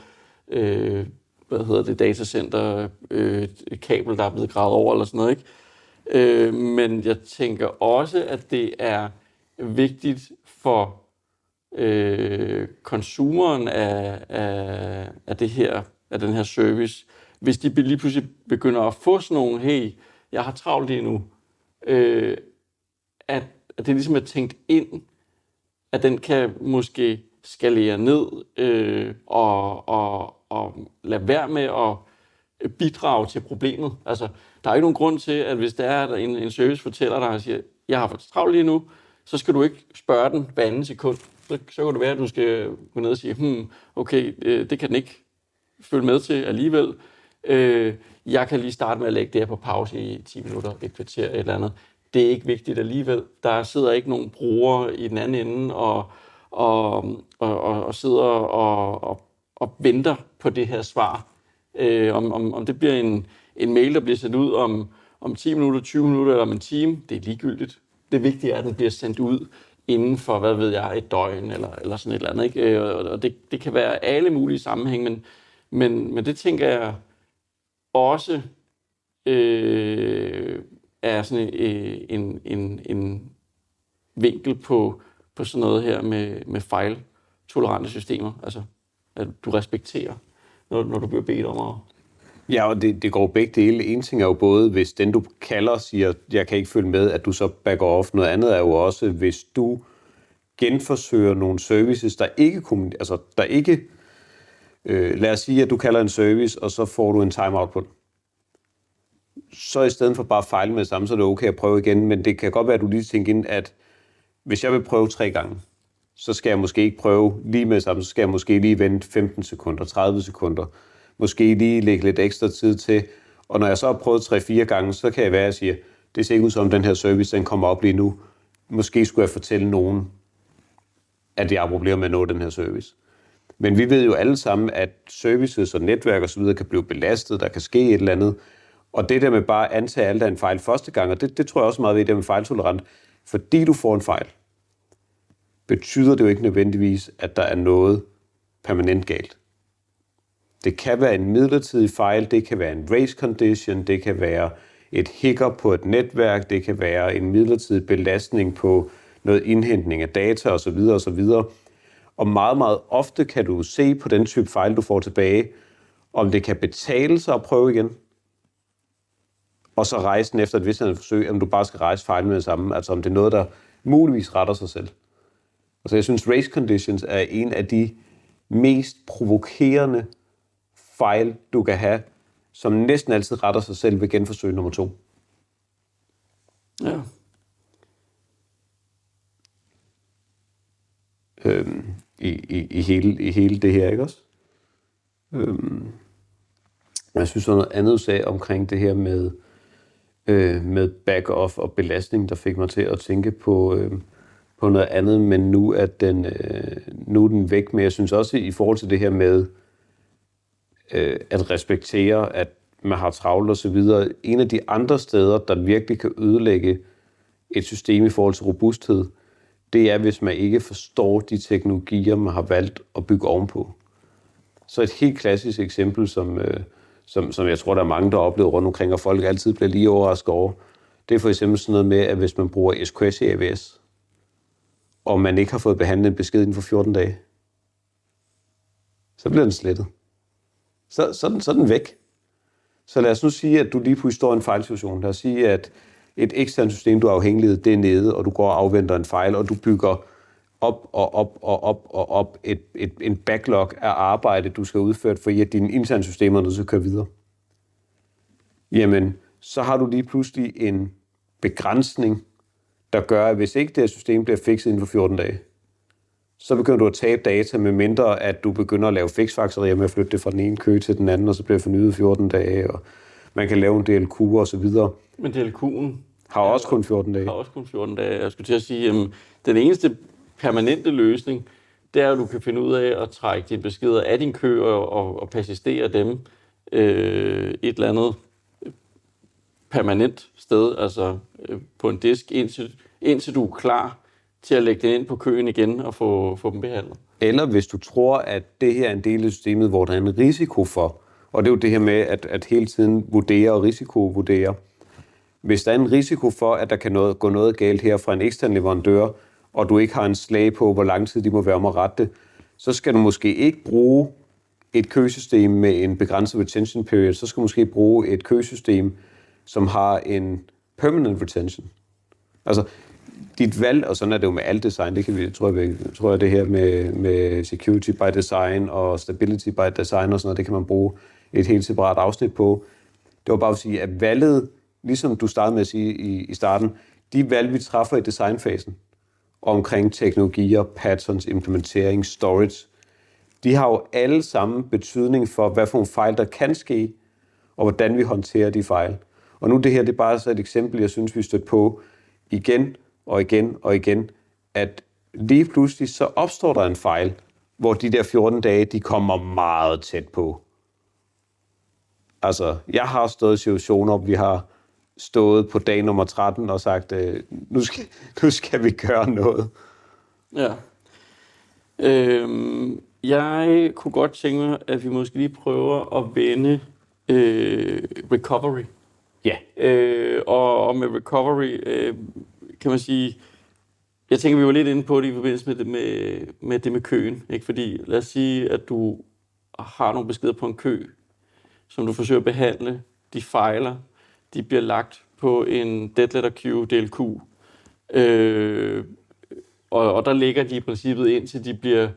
datacenter, et kabel, der er blevet gravet over, eller sådan noget, ikke? Men jeg tænker også, at det er vigtigt for konsumeren af det her, af den her service, hvis de lige pludselig begynder at få sådan nogle, hey, jeg har travlt lige nu, at det ligesom er tænkt ind, at den kan måske skalere ned og lade være med at bidrage til problemet. Altså, der er ikke nogen grund til, at hvis der er en service fortæller dig og siger, jeg har for travlt lige nu, så skal du ikke spørge den hver anden sekund. Så kan det være, at du skal gå ned og sige, okay, det kan den ikke følge med til alligevel. Jeg kan lige starte med at lægge det her på pause i 10 minutter, et kvarter, et eller andet. Det er ikke vigtigt alligevel. Der sidder ikke nogen brugere i den anden ende og sidder og venter på det her svar. Om det bliver en mail, der bliver sendt ud om 10 minutter, 20 minutter eller om en time, det er ligegyldigt. Det vigtige er, at den bliver sendt ud inden for, hvad ved jeg, et døgn eller sådan et eller andet. Ikke? Og det kan være alle mulige sammenhæng, men det tænker jeg også er sådan en vinkel på sådan noget her med fejltolerante systemer. Altså, at du respekterer, når du bliver bedt om at... Ja, og det går begge dele. En ting er jo både, hvis den du kalder siger, jeg kan ikke følge med, at du så backer off. Noget andet er jo også, hvis du genforsøger nogle services, der ikke lad os sige, at du kalder en service, og så får du en timeout på den. Så i stedet for bare at fejle med det samme, så er det okay at prøve igen, men det kan godt være, at du lige tænker ind, at hvis jeg vil prøve 3 gange, så skal jeg måske ikke prøve lige med det samme, så skal jeg måske lige vente 15 sekunder, 30 sekunder, måske lige lægge lidt ekstra tid til, og når jeg så har prøvet 3-4 gange, så kan jeg være, at jeg siger, det ser ikke ud som den her service, den kommer op lige nu. Måske skulle jeg fortælle nogen, at jeg har problemer med at nå den her service. Men vi ved jo alle sammen, at services og netværk og så videre kan blive belastet, der kan ske et eller andet. Og det der med bare at antage alt af en fejl første gang, og det tror jeg også meget ved, det med fejltolerant. Fordi du får en fejl, betyder det jo ikke nødvendigvis, at der er noget permanent galt. Det kan være en midlertidig fejl, det kan være en race condition, det kan være et hiccup på et netværk, det kan være en midlertidig belastning på noget indhentning af data osv. osv. Og meget, meget ofte kan du se på den type fejl, du får tilbage, om det kan betale sig at prøve igen, og så rejse den efter et vist forsøg, om du bare skal rejse fejlen med det samme, altså om det er noget, der muligvis retter sig selv. Altså jeg synes, race conditions er en af de mest provokerende fejl, du kan have, som næsten altid retter sig selv ved genforsøg nummer 2. Ja. I hele det her, ikke også? Jeg synes, der er noget andet, du sagde omkring det her med back-off og belastning, der fik mig til at tænke på noget andet, men nu er den væk. Men jeg synes også, i forhold til det her med at respektere, at man har travlt og så videre, en af de andre steder, der virkelig kan ødelægge et system i forhold til robusthed, det er, hvis man ikke forstår de teknologier, man har valgt at bygge ovenpå. Så et helt klassisk eksempel, som jeg tror, der er mange, der har oplevet rundt omkring, og folk altid bliver lige overrasket over, det er for eksempel sådan noget med, at hvis man bruger SQS i AWS, og man ikke har fået behandlet en besked inden for 14 dage, så bliver den slettet. Så er den væk. Så lad os nu sige, at du lige pludselig står i en fejlsituation. Lad os sige, at et eksternt system, du er afhængig af, det er nede, og du går og afventer en fejl, og du bygger op en backlog af arbejde, du skal udføre, fordi at dine interne systemer er nødt til at køre videre. Jamen, så har du lige pludselig en begrænsning, der gør, at hvis ikke det her system bliver fikset inden for 14 dage, så begynder du at tabe data, med mindre at du begynder at lave fixfakserier med at flytte det fra den ene kø til den anden, og så bliver det fornyet 14 dage, og man kan lave en DLQ og så videre. Men DLQ'en har også kun 14 dage. Har også kun 14 dage. Jeg skulle til at sige, at den eneste permanente løsning, det er, at du kan finde ud af at trække dine beskeder af din kø og persistere dem et eller andet permanent sted, altså på en disk, indtil du er klar til at lægge det ind på køen igen og få dem behandlet. Eller hvis du tror, at det her er en del af systemet, hvor der er en risiko for, og det er jo det her med at hele tiden vurdere og risikovurdere. Hvis der er en risiko for, at der kan gå noget galt her fra en ekstern leverandør, og du ikke har en slag på, hvor lang tid de må være om at rette det, så skal du måske ikke bruge et køsystem med en begrænset retention period, så skal du måske bruge et køsystem, som har en permanent retention. Altså, dit valg, og sådan er det jo med alt design, det kan vi, tror jeg det her med security by design og stability by design og sådan noget, det kan man bruge et helt separat afsnit på. Det var bare at sige, at valget, ligesom du startede med at sige i starten, de valg, vi træffer i designfasen, omkring teknologier, patterns, implementering, storage, de har jo alle sammen betydning for, hvad for nogle fejl, der kan ske, og hvordan vi håndterer de fejl. Og nu det her, det er bare så et eksempel, jeg synes, vi stødte på igen og igen og igen, at lige pludselig så opstår der en fejl, hvor de der 14 dage, de kommer meget tæt på. Altså, jeg har stået i situationer, hvor vi har stået på dag nummer 13 og sagt, nu skal vi gøre noget. Ja. Jeg kunne godt tænke mig, at vi måske lige prøver at vende recovery. Ja. Og med recovery kan man sige, jeg tænker, vi var lidt inde på det i forbindelse med det med køen. Ikke? Fordi lad os sige, at du har nogle beskeder på en kø, som du forsøger at behandle, de fejler, de bliver lagt på en dead letter queue, DLQ, og der ligger de i princippet indtil de bliver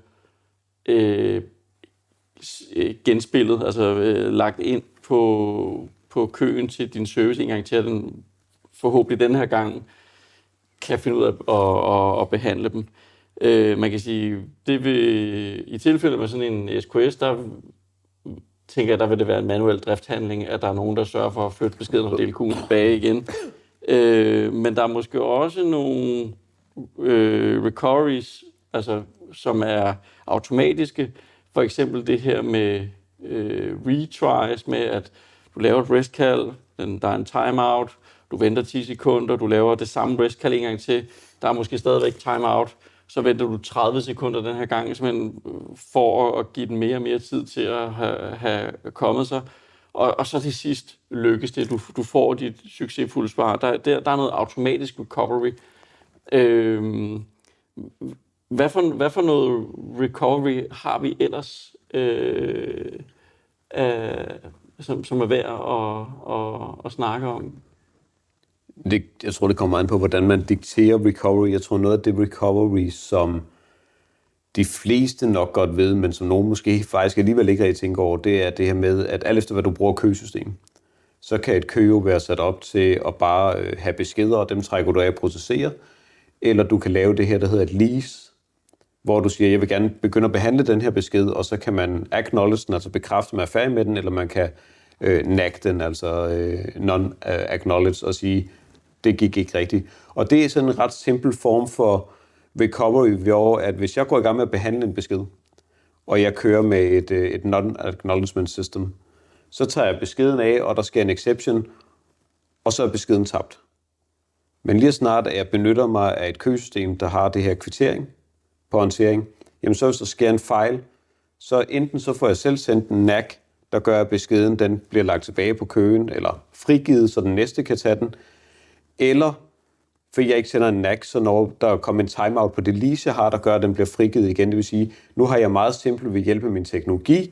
genspillet, altså lagt ind på køen til din service en gang til, at den forhåbentlig den her gang kan finde ud af at behandle dem. Man kan sige, det vil, i tilfælde med sådan en SQS, der tænker jeg, der vil det være en manuel drifthandling, at der er nogen, der sørger for at flytte beskeden fra DLQ'en tilbage igen. Men der er måske også nogle recoveries, altså, som er automatiske. For eksempel det her med retries, med at du laver et rest call, der er en timeout, du venter 10 sekunder, du laver det samme rest call en gang til, der er måske stadigvæk timeout, så venter du 30 sekunder den her gang, simpelthen for at give den mere og mere tid til at have kommet sig. Og så til sidst lykkes det, du får dit succesfulde svar. Der er noget automatisk recovery. Hvad for noget recovery har vi ellers, som er værd at snakke om? Jeg tror, det kommer an på, hvordan man dikterer recovery. Jeg tror, noget af det recovery, som de fleste nok godt ved, men som nogen måske faktisk alligevel ikke rigtig tænker over, det er det her med, at alt efter hvad du bruger køsystem, så kan et kø jo være sat op til at bare have beskeder, og dem trækker du af og processerer. Eller du kan lave det her, der hedder et lease, hvor du siger, jeg vil gerne begynde at behandle den her besked, og så kan man acknowledge den, altså bekræfte, at man er færdig med den, eller man kan nag den, altså non-acknowledge, og sige, det gik ikke rigtigt. Og det er sådan en ret simpel form for recovery, hvor at hvis jeg går i gang med at behandle en besked, og jeg kører med et non-acknowledgement system, så tager jeg beskeden af, og der sker en exception, og så er beskeden tabt. Men lige snart, at jeg benytter mig af et køsystem, der har det her kvittering på håndtering, jamen så hvis der sker en fejl, så enten så får jeg selv sendt en nag, der gør, at beskeden den bliver lagt tilbage på køen, eller frigivet, så den næste kan tage den, eller fordi jeg ikke sender en nag, så når der kommer en timeout på det lease, jeg har, der gør, at den bliver frigivet igen. Det vil sige, nu har jeg meget simpelt ved hjælp af min teknologi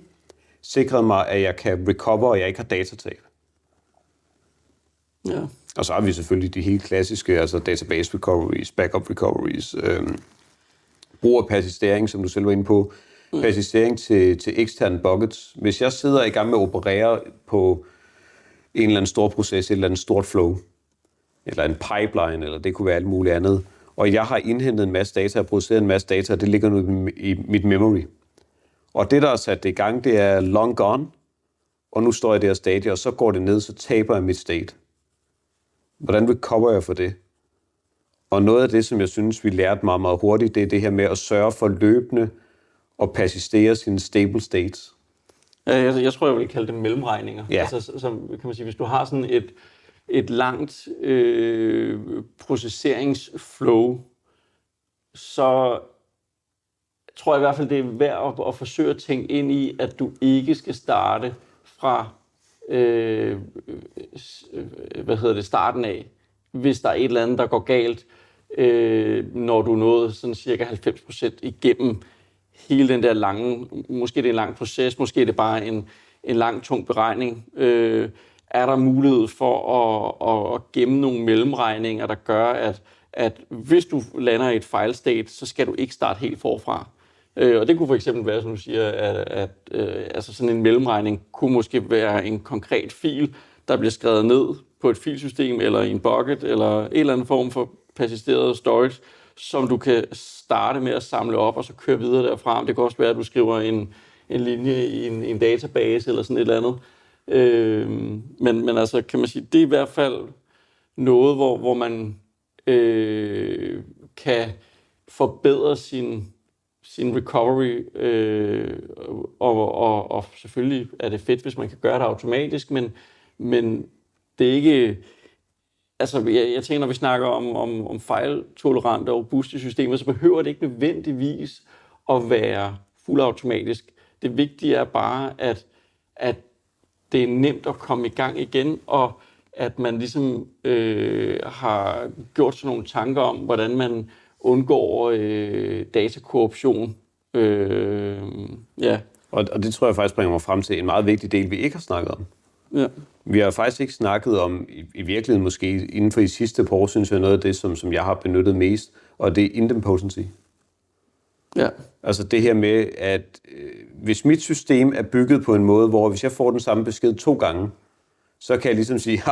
sikret mig, at jeg kan recover, og jeg ikke har datatab. Ja. Og så har vi selvfølgelig de helt klassiske, altså database recoveries, backup recoveries, brug af persistering, som du selv var inde på, persistering til eksterne buckets. Hvis jeg sidder i gang med at operere på en eller anden stor proces, et eller andet stort flow, eller en pipeline, eller det kunne være alt muligt andet, og jeg har indhentet en masse data og produceret en masse data, og det ligger nu i mit memory. Og det, der er sat det i gang, det er long gone, og nu står jeg i det her stadie, og så går det ned, så taber jeg mit state. Hvordan recover jeg for det? Og noget af det, som jeg synes, vi lærte meget, meget hurtigt, det er det her med at sørge for løbende at persistere sine stable states. Jeg tror, jeg vil kalde det mellemregninger. Ja. Altså, som kan man sige, hvis du har sådan et langt processeringsflow, så tror jeg i hvert fald, det er værd at forsøge at tænke ind i, at du ikke skal starte fra starten af, hvis der er et eller andet, der går galt, når du er nået sådan cirka 90% igennem hele den der lange, måske det er en lang proces, måske det er bare en lang, tung beregning. Er der mulighed for at gemme nogle mellemregninger, der gør, at hvis du lander i et fejlstate, så skal du ikke starte helt forfra. Og det kunne for eksempel være, som du siger, at altså sådan en mellemregning kunne måske være en konkret fil, der bliver skrevet ned på et filsystem, eller i en bucket, eller en eller anden form for persisteret storage, som du kan starte med at samle op, og så køre videre derfra. Det kan også være, at du skriver en linje i en database, eller sådan et eller andet. Men altså, kan man sige, det er i hvert fald noget, hvor man kan forbedre sin recovery, og selvfølgelig er det fedt, hvis man kan gøre det automatisk, men det er ikke... Altså, jeg tænker, når vi snakker om fejltolerante og robuste systemer, så behøver det ikke nødvendigvis at være fuldautomatisk. Det vigtige er bare, at det er nemt at komme i gang igen, og at man ligesom har gjort sådan nogle tanker om, hvordan man undgår datakorruption. Ja. Og det tror jeg faktisk bringer mig frem til en meget vigtig del, vi ikke har snakket om. Ja. Vi har faktisk ikke snakket om, i virkeligheden måske inden for de sidste par år, synes jeg noget af det, som jeg har benyttet mest, og det er idempotency. Ja. Altså det her med, at hvis mit system er bygget på en måde, hvor hvis jeg får den samme besked 2 gange, så kan jeg ligesom sige,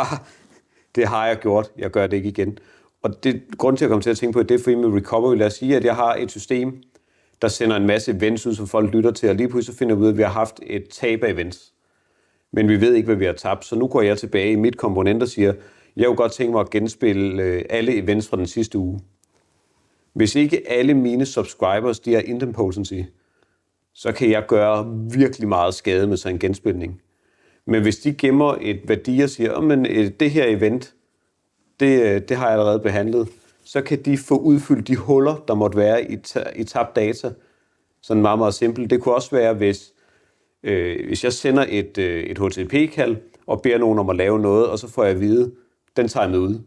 det har jeg gjort, jeg gør det ikke igen. Og det grund til at komme til at tænke på, det er fordi med recovery, lad os sige, at jeg har et system, der sender en masse events ud, som folk lytter til, og lige pludselig finder vi ud af, at vi har haft et tab af events. Men vi ved ikke, hvad vi har tabt, så nu går jeg tilbage i mit komponent og siger, jeg kunne godt tænke mig at genspille alle events fra den sidste uge. Hvis ikke alle mine subscribers, de har idempotency, så kan jeg gøre virkelig meget skade med sådan en genspilning. Men hvis de gemmer et værdi og siger, men det her event, det har jeg allerede behandlet, så kan de få udfyldt de huller, der måtte være i tabt data. Sådan meget, meget simpelt. Det kunne også være, hvis jeg sender et HTTP-kald og beder nogen om at lave noget, og så får jeg at vide, den tager jeg med ud.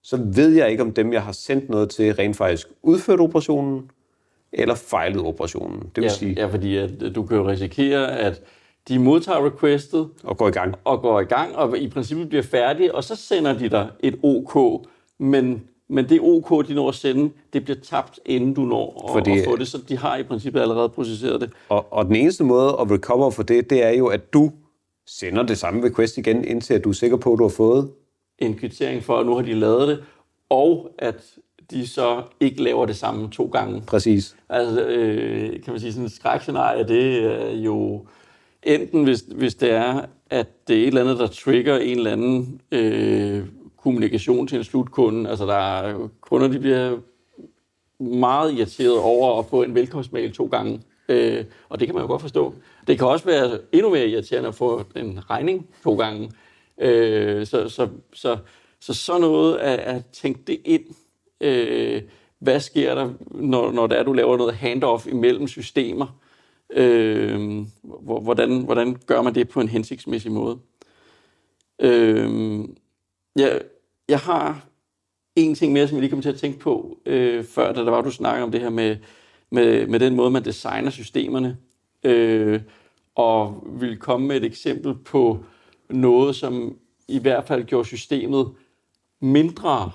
Så ved jeg ikke, om dem, jeg har sendt noget til, rent faktisk udført operationen, eller fejlet operationen. Det vil sige... Ja, fordi at du kan jo risikere, at de modtager requestet og går i gang, og i princippet bliver færdige, og så sender de dig et OK, men det OK, de når at sende, det bliver tabt, inden du når at få det, så de har i princippet allerede processeret det. Og den eneste måde at recover for det er jo, at du sender det samme request igen, indtil at du er sikker på, at du har fået en kvittering for, at nu har de lavet det, og at de så ikke laver det samme 2 gange. Præcis. Altså, kan man sige, sådan et skrækscenarie, det er jo enten, hvis det er, at det er et eller andet, der trigger en eller anden kommunikation til en slutkunde. Altså, der er kunder, de bliver meget irriteret over at få en velkomstmail 2 gange. Og det kan man jo godt forstå. Det kan også være endnu mere irriterende at få en regning 2 gange. Så sådan noget at tænke det ind. Hvad sker der, når det er, du laver noget handoff imellem systemer? Hvordan gør man det på en hensigtsmæssig måde? Jeg har en ting mere, som jeg lige kom til at tænke på, før, da der var, du snakkede om det her med den måde, man designer systemerne, og ville komme med et eksempel på noget, som i hvert fald gjorde systemet mindre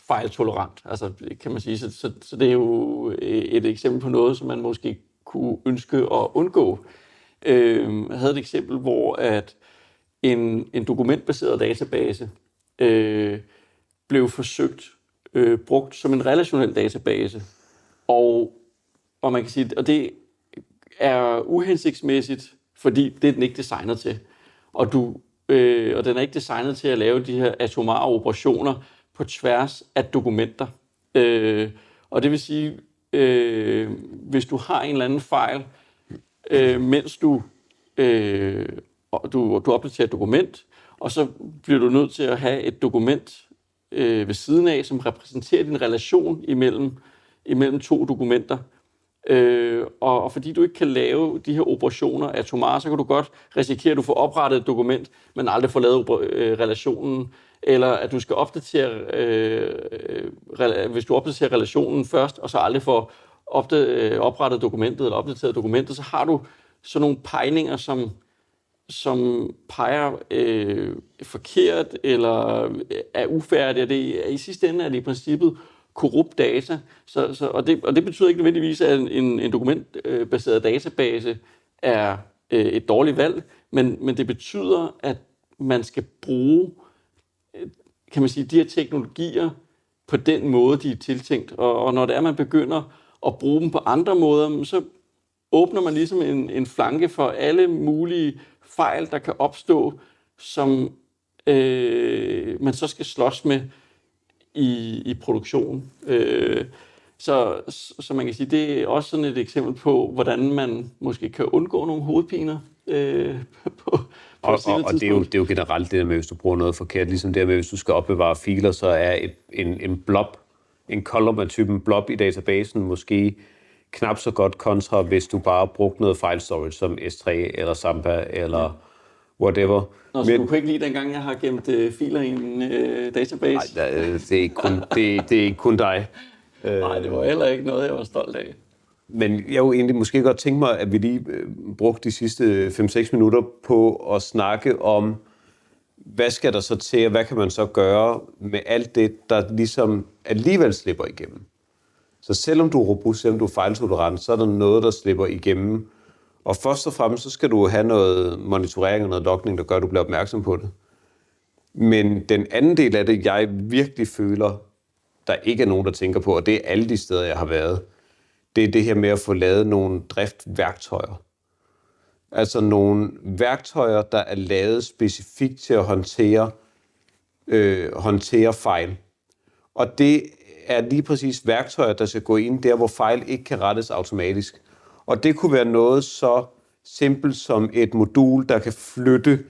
fejltolerant. Altså, kan man sige. Så det er jo et eksempel på noget, som man måske kunne ønske at undgå. Jeg havde et eksempel, hvor at en dokumentbaseret database blev forsøgt brugt som en relationel database. Og man kan sige, og det er uhensigtsmæssigt, fordi det er den ikke designet til. Og den er ikke designet til at lave de her atomare operationer på tværs af dokumenter. Og det vil sige, hvis du har en eller anden fejl, mens du du opdaterer et dokument, og så bliver du nødt til at have et dokument ved siden af, som repræsenterer din relation imellem to dokumenter. Og fordi du ikke kan lave de her operationer atomare, så kan du godt risikere, at du får oprettet et dokument, men aldrig får lavet relationen, eller at du skal opdatere, hvis du opdaterer relationen først, og så aldrig får oprettet dokumentet eller opdateret dokumentet, så har du sådan nogle pegninger, som peger forkert eller er ufærdige. I sidste ende er det i princippet korrupt data, og det betyder ikke nødvendigvis, at en dokumentbaseret database er et dårligt valg, men det betyder, at man skal bruge, kan man sige, de her teknologier på den måde, de er tiltænkt. Og når det er, man begynder at bruge dem på andre måder, så åbner man ligesom en flanke for alle mulige fejl, der kan opstå, som man så skal slås med i produktion. Så man kan sige, det er også sådan et eksempel på, hvordan man måske kan undgå nogle hovedpiner på og det er jo generelt det der med, hvis du bruger noget forkert, ligesom det med, hvis du skal opbevare filer, så er en blob, en column af typen blob i databasen måske knap så godt kontra, hvis du bare brugte noget file storage som S3 eller Samba eller whatever. Nå, så du kunne ikke lide dengang, jeg har gemt filer i en database? Nej, det er ikke kun dig. Nej, det var heller ikke noget, jeg var stolt af. Men jeg kunne egentlig måske godt tænke mig, at vi lige brugte de sidste 5-6 minutter på at snakke om, hvad skal der så til, og hvad kan man så gøre med alt det, der ligesom alligevel slipper igennem. Så selvom du er robust, selvom du er fejltolerant, så er der noget, der slipper igennem. Og først og fremmest, så skal du have noget monitorering og noget logning, der gør, at du bliver opmærksom på det. Men den anden del af det, jeg virkelig føler, der ikke er nogen, der tænker på, og det er alle de steder, jeg har været, det er det her med at få lavet nogle driftværktøjer. Altså nogle værktøjer, der er lavet specifikt til at håndtere fejl. Og det er lige præcis værktøjer, der skal gå ind der, hvor fejl ikke kan rettes automatisk. Og det kunne være noget så simpelt som et modul, der kan flytte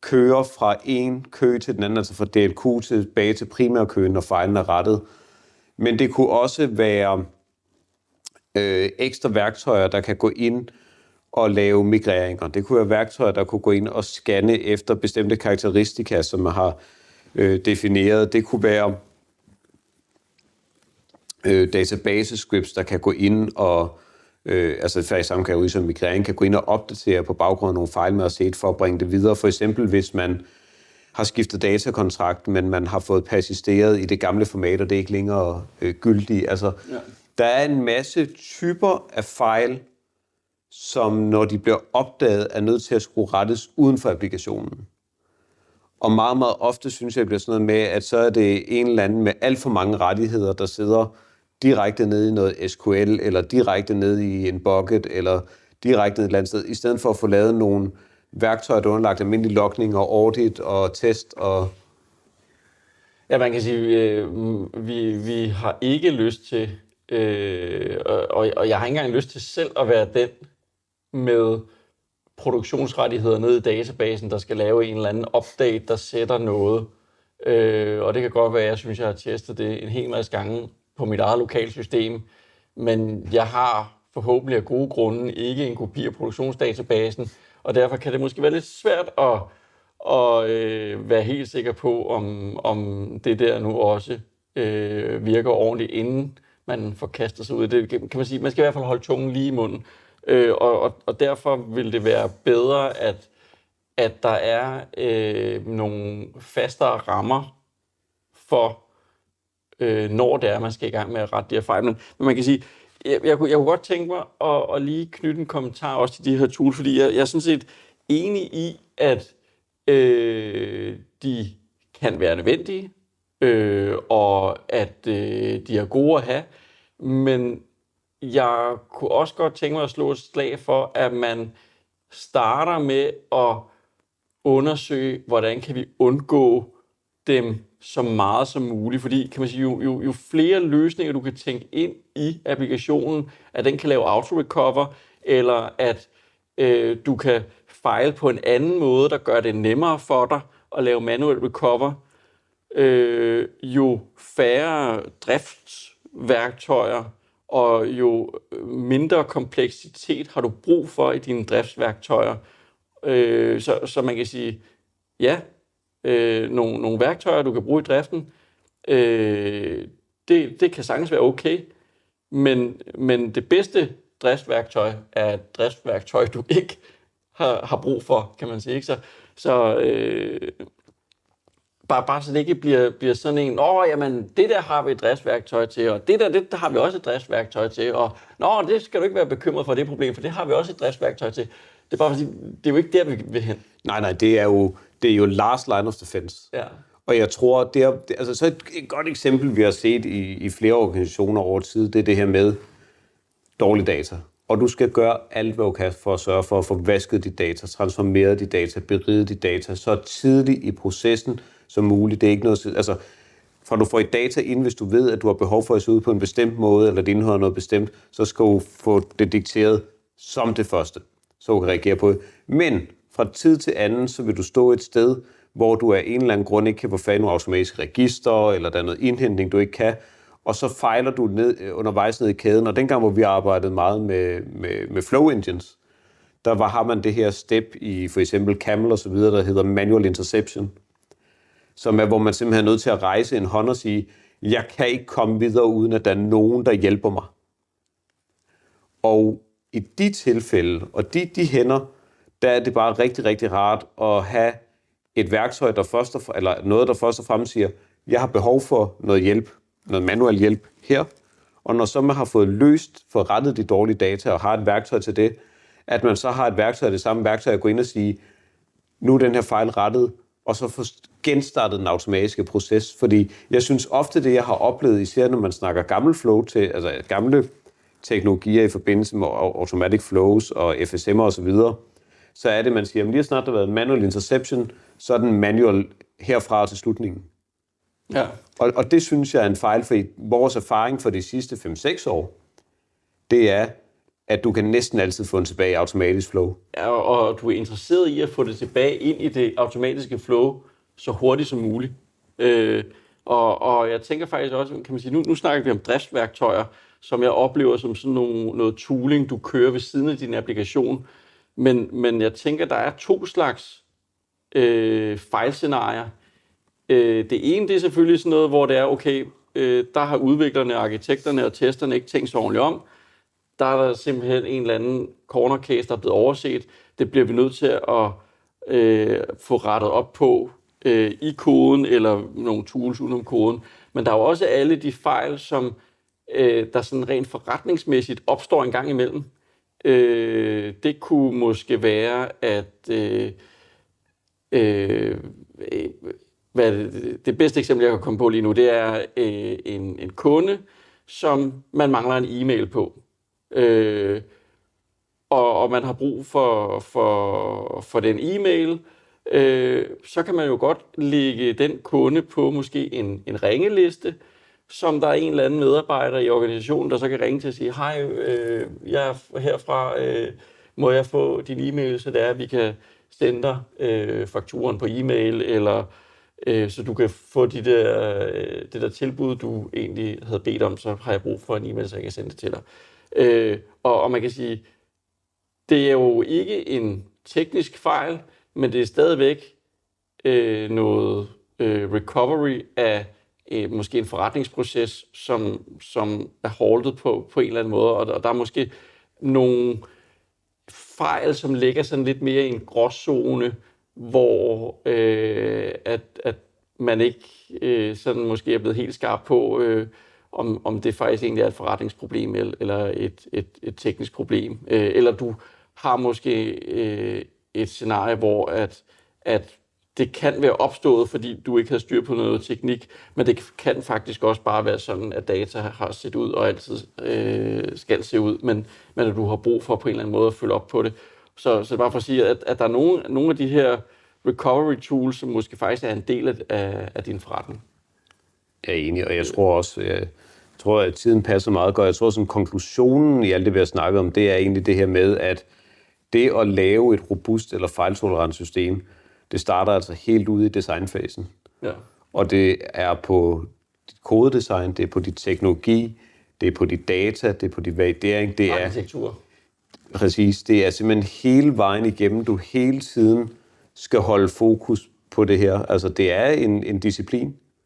køer fra en kø til den anden, altså fra DLQ tilbage til primærkøen, når fejlen er rettet. Men det kunne også være ekstra værktøjer, der kan gå ind og lave migreringer. Det kunne være værktøjer, der kunne gå ind og scanne efter bestemte karakteristika, som man har defineret. Det kunne være database scripts, der kan gå ind og altså i samme kategori som migrering, kan gå ind og opdatere på baggrund af nogle fejl med at se for at bringe det videre. For eksempel, hvis man har skiftet datakontrakt, men man har fået persisteret i det gamle format, og det er ikke længere gyldigt. Altså, ja. Der er en masse typer af fejl, som når de bliver opdaget, er nødt til at skulle rettes uden for applikationen. Og meget, meget ofte synes jeg, det bliver sådan noget med, at så er det en eller anden med alt for mange rettigheder, der sidder direkte nede i noget SQL, eller direkte nede i en bucket, eller direkte nede et eller andet sted, i stedet for at få lavet nogle værktøjer, der er underlagt almindelig logning og audit og test og... Ja, man kan sige, vi har ikke lyst til, og jeg har ikke engang lyst til selv at være den med produktionsrettigheder nede i databasen, der skal lave en eller anden update, der sætter noget. Og det kan godt være, jeg synes, jeg har testet det en hel masse gange på mit eget lokalsystem, men jeg har forhåbentlig af gode grunde ikke en kopi af produktionsdatabasen, og derfor kan det måske være lidt svært at være helt sikker på, om det der nu også virker ordentligt, inden man får kastet sig ud. Det kan man sige, man skal i hvert fald holde tungen lige i munden. Og derfor vil det være bedre, at der er nogle fastere rammer for, når det er, man skal i gang med at rette de her fejl. Men man kan sige, jeg kunne godt tænke mig at lige knytte en kommentar også til de her tools, fordi jeg er sådan set enig i, at de kan være nødvendige, og at de er gode at have, men jeg kunne også godt tænke mig at slå et slag for, at man starter med at undersøge, hvordan kan vi undgå dem så meget som muligt. Fordi kan man sige, jo flere løsninger, du kan tænke ind i applikationen, at den kan lave auto-recover, eller at du kan fejle på en anden måde, der gør det nemmere for dig at lave manual recover, jo færre driftsværktøjer og jo mindre kompleksitet har du brug for i dine driftsværktøjer. Så man kan sige, ja, nogle værktøjer, du kan bruge i driften, det kan sagtens være okay, men det bedste driftsværktøj er et driftsværktøj, du ikke har brug for, kan man sige. Ikke? Så bare så det ikke bliver sådan en, jamen, det der har vi et driftsværktøj til, og det der har vi også et driftsværktøj til, og det skal du ikke være bekymret for det problem, for det har vi også et driftsværktøj til. Det er bare fordi, det er jo ikke der, vi vil hen. Nej, det er jo last line of defense. Ja. Og jeg tror, så et godt eksempel, vi har set i flere organisationer over tid, det er det her med dårlige data. Og du skal gøre alt, hvad du kan for at sørge for at få vasket dit data, transformeret dit data, beriget dit data så tidligt i processen som muligt. Det er ikke noget, altså, for du får et data ind, hvis du ved, at du har behov for at se ud på en bestemt måde, eller det indeholder noget bestemt, så skal du få det dikteret som det første, så du kan reagere på det. Men fra tid til anden, så vil du stå et sted, hvor du af en eller anden grund ikke kan få fat i nogle automatiske register, eller der er noget indhentning, du ikke kan, og så fejler du undervejs ned i kæden. Og dengang, hvor vi arbejdede meget med flow engines, har man det her step i for eksempel Camel og så videre, der hedder manual interception, som er, hvor man simpelthen er nødt til at rejse en hånd og sige, jeg kan ikke komme videre, uden at der er nogen, der hjælper mig. Og i de tilfælde, og de hænder, der er det bare rigtig, rigtig rart at have et værktøj, eller noget, der først og fremmest siger, jeg har behov for noget hjælp, noget manuel hjælp her, og når så man har fået rettet de dårlige data, og har et værktøj til det, at man så har et værktøj, det samme værktøj, at gå ind og sige, nu er den her fejl rettet, og så få genstartet den automatiske proces. Fordi jeg synes ofte, det jeg har oplevet, især når man snakker gammel flow altså gamle teknologier i forbindelse med automatic flows og FSM'er osv., så er det, man siger, lige snart der har været manual interception, så er den manual herfra til slutningen. Ja. Og det synes jeg er en fejl, for vores erfaring for de sidste 5-6 år, det er, at du kan næsten altid få den tilbage i automatisk flow. Ja, og du er interesseret i at få det tilbage ind i det automatiske flow så hurtigt som muligt. Og jeg tænker faktisk også, kan man sige, nu snakker vi om driftsværktøjer, som jeg oplever som sådan noget tooling, du kører ved siden af din applikation. Men jeg tænker, der er 2 slags fejlscenarier. Det ene, det er selvfølgelig sådan noget, hvor det er, okay, der har udviklerne, arkitekterne og testerne ikke tænkt sig ordentligt om. Der er der simpelthen en eller anden corner case, der er blevet overset. Det bliver vi nødt til at få rettet op på i koden, eller nogle tools udenom koden. Men der er jo også alle de fejl, som der sådan rent forretningsmæssigt opstår en gang imellem. Det kunne måske være, at det bedste eksempel, jeg kan komme på lige nu, det er en kunde, som man mangler en e-mail på. Og man har brug for den e-mail, så kan man jo godt lægge den kunde på måske en ringeliste, som der er en eller anden medarbejder i organisationen, der så kan ringe til at sige, hej, jeg er herfra, må jeg få din e-mail, så det er, at vi kan sende dig fakturen på e-mail, eller så du kan få det der tilbud, du egentlig havde bedt om, så har jeg brug for en e-mail, så jeg kan sende det til dig. Og man kan sige, det er jo ikke en teknisk fejl, men det er stadigvæk noget recovery af måske en forretningsproces, som er haltet på en eller anden måde, og der er måske nogle fejl, som ligger sådan lidt mere i en gråzone, hvor at man ikke sådan måske er blevet helt skarp på, om det faktisk egentlig er et forretningsproblem eller et teknisk problem. Eller du har måske et scenarie, hvor at det kan være opstået, fordi du ikke har styr på noget teknik, men det kan faktisk også bare være sådan, at data har set ud og altid skal se ud, men at du har brug for på en eller anden måde at følge op på det. Så det er bare for at sige, at der er nogle af de her recovery tools, som måske faktisk er en del af din forretning. Jeg er enig, og jeg tror, at tiden passer meget godt. Jeg tror, at konklusionen i alt det, vi har snakket om, det er egentlig det her med, at det at lave et robust eller fejltolerant system, det starter altså helt ude i designfasen. Ja. Og det er på dit kodedesign, det er på dit teknologi, det er på dit data, det er på dit validering, det er Arkitektur. præcis, det er simpelthen hele vejen igennem, du hele tiden skal holde fokus på det her. Altså det er en disciplin,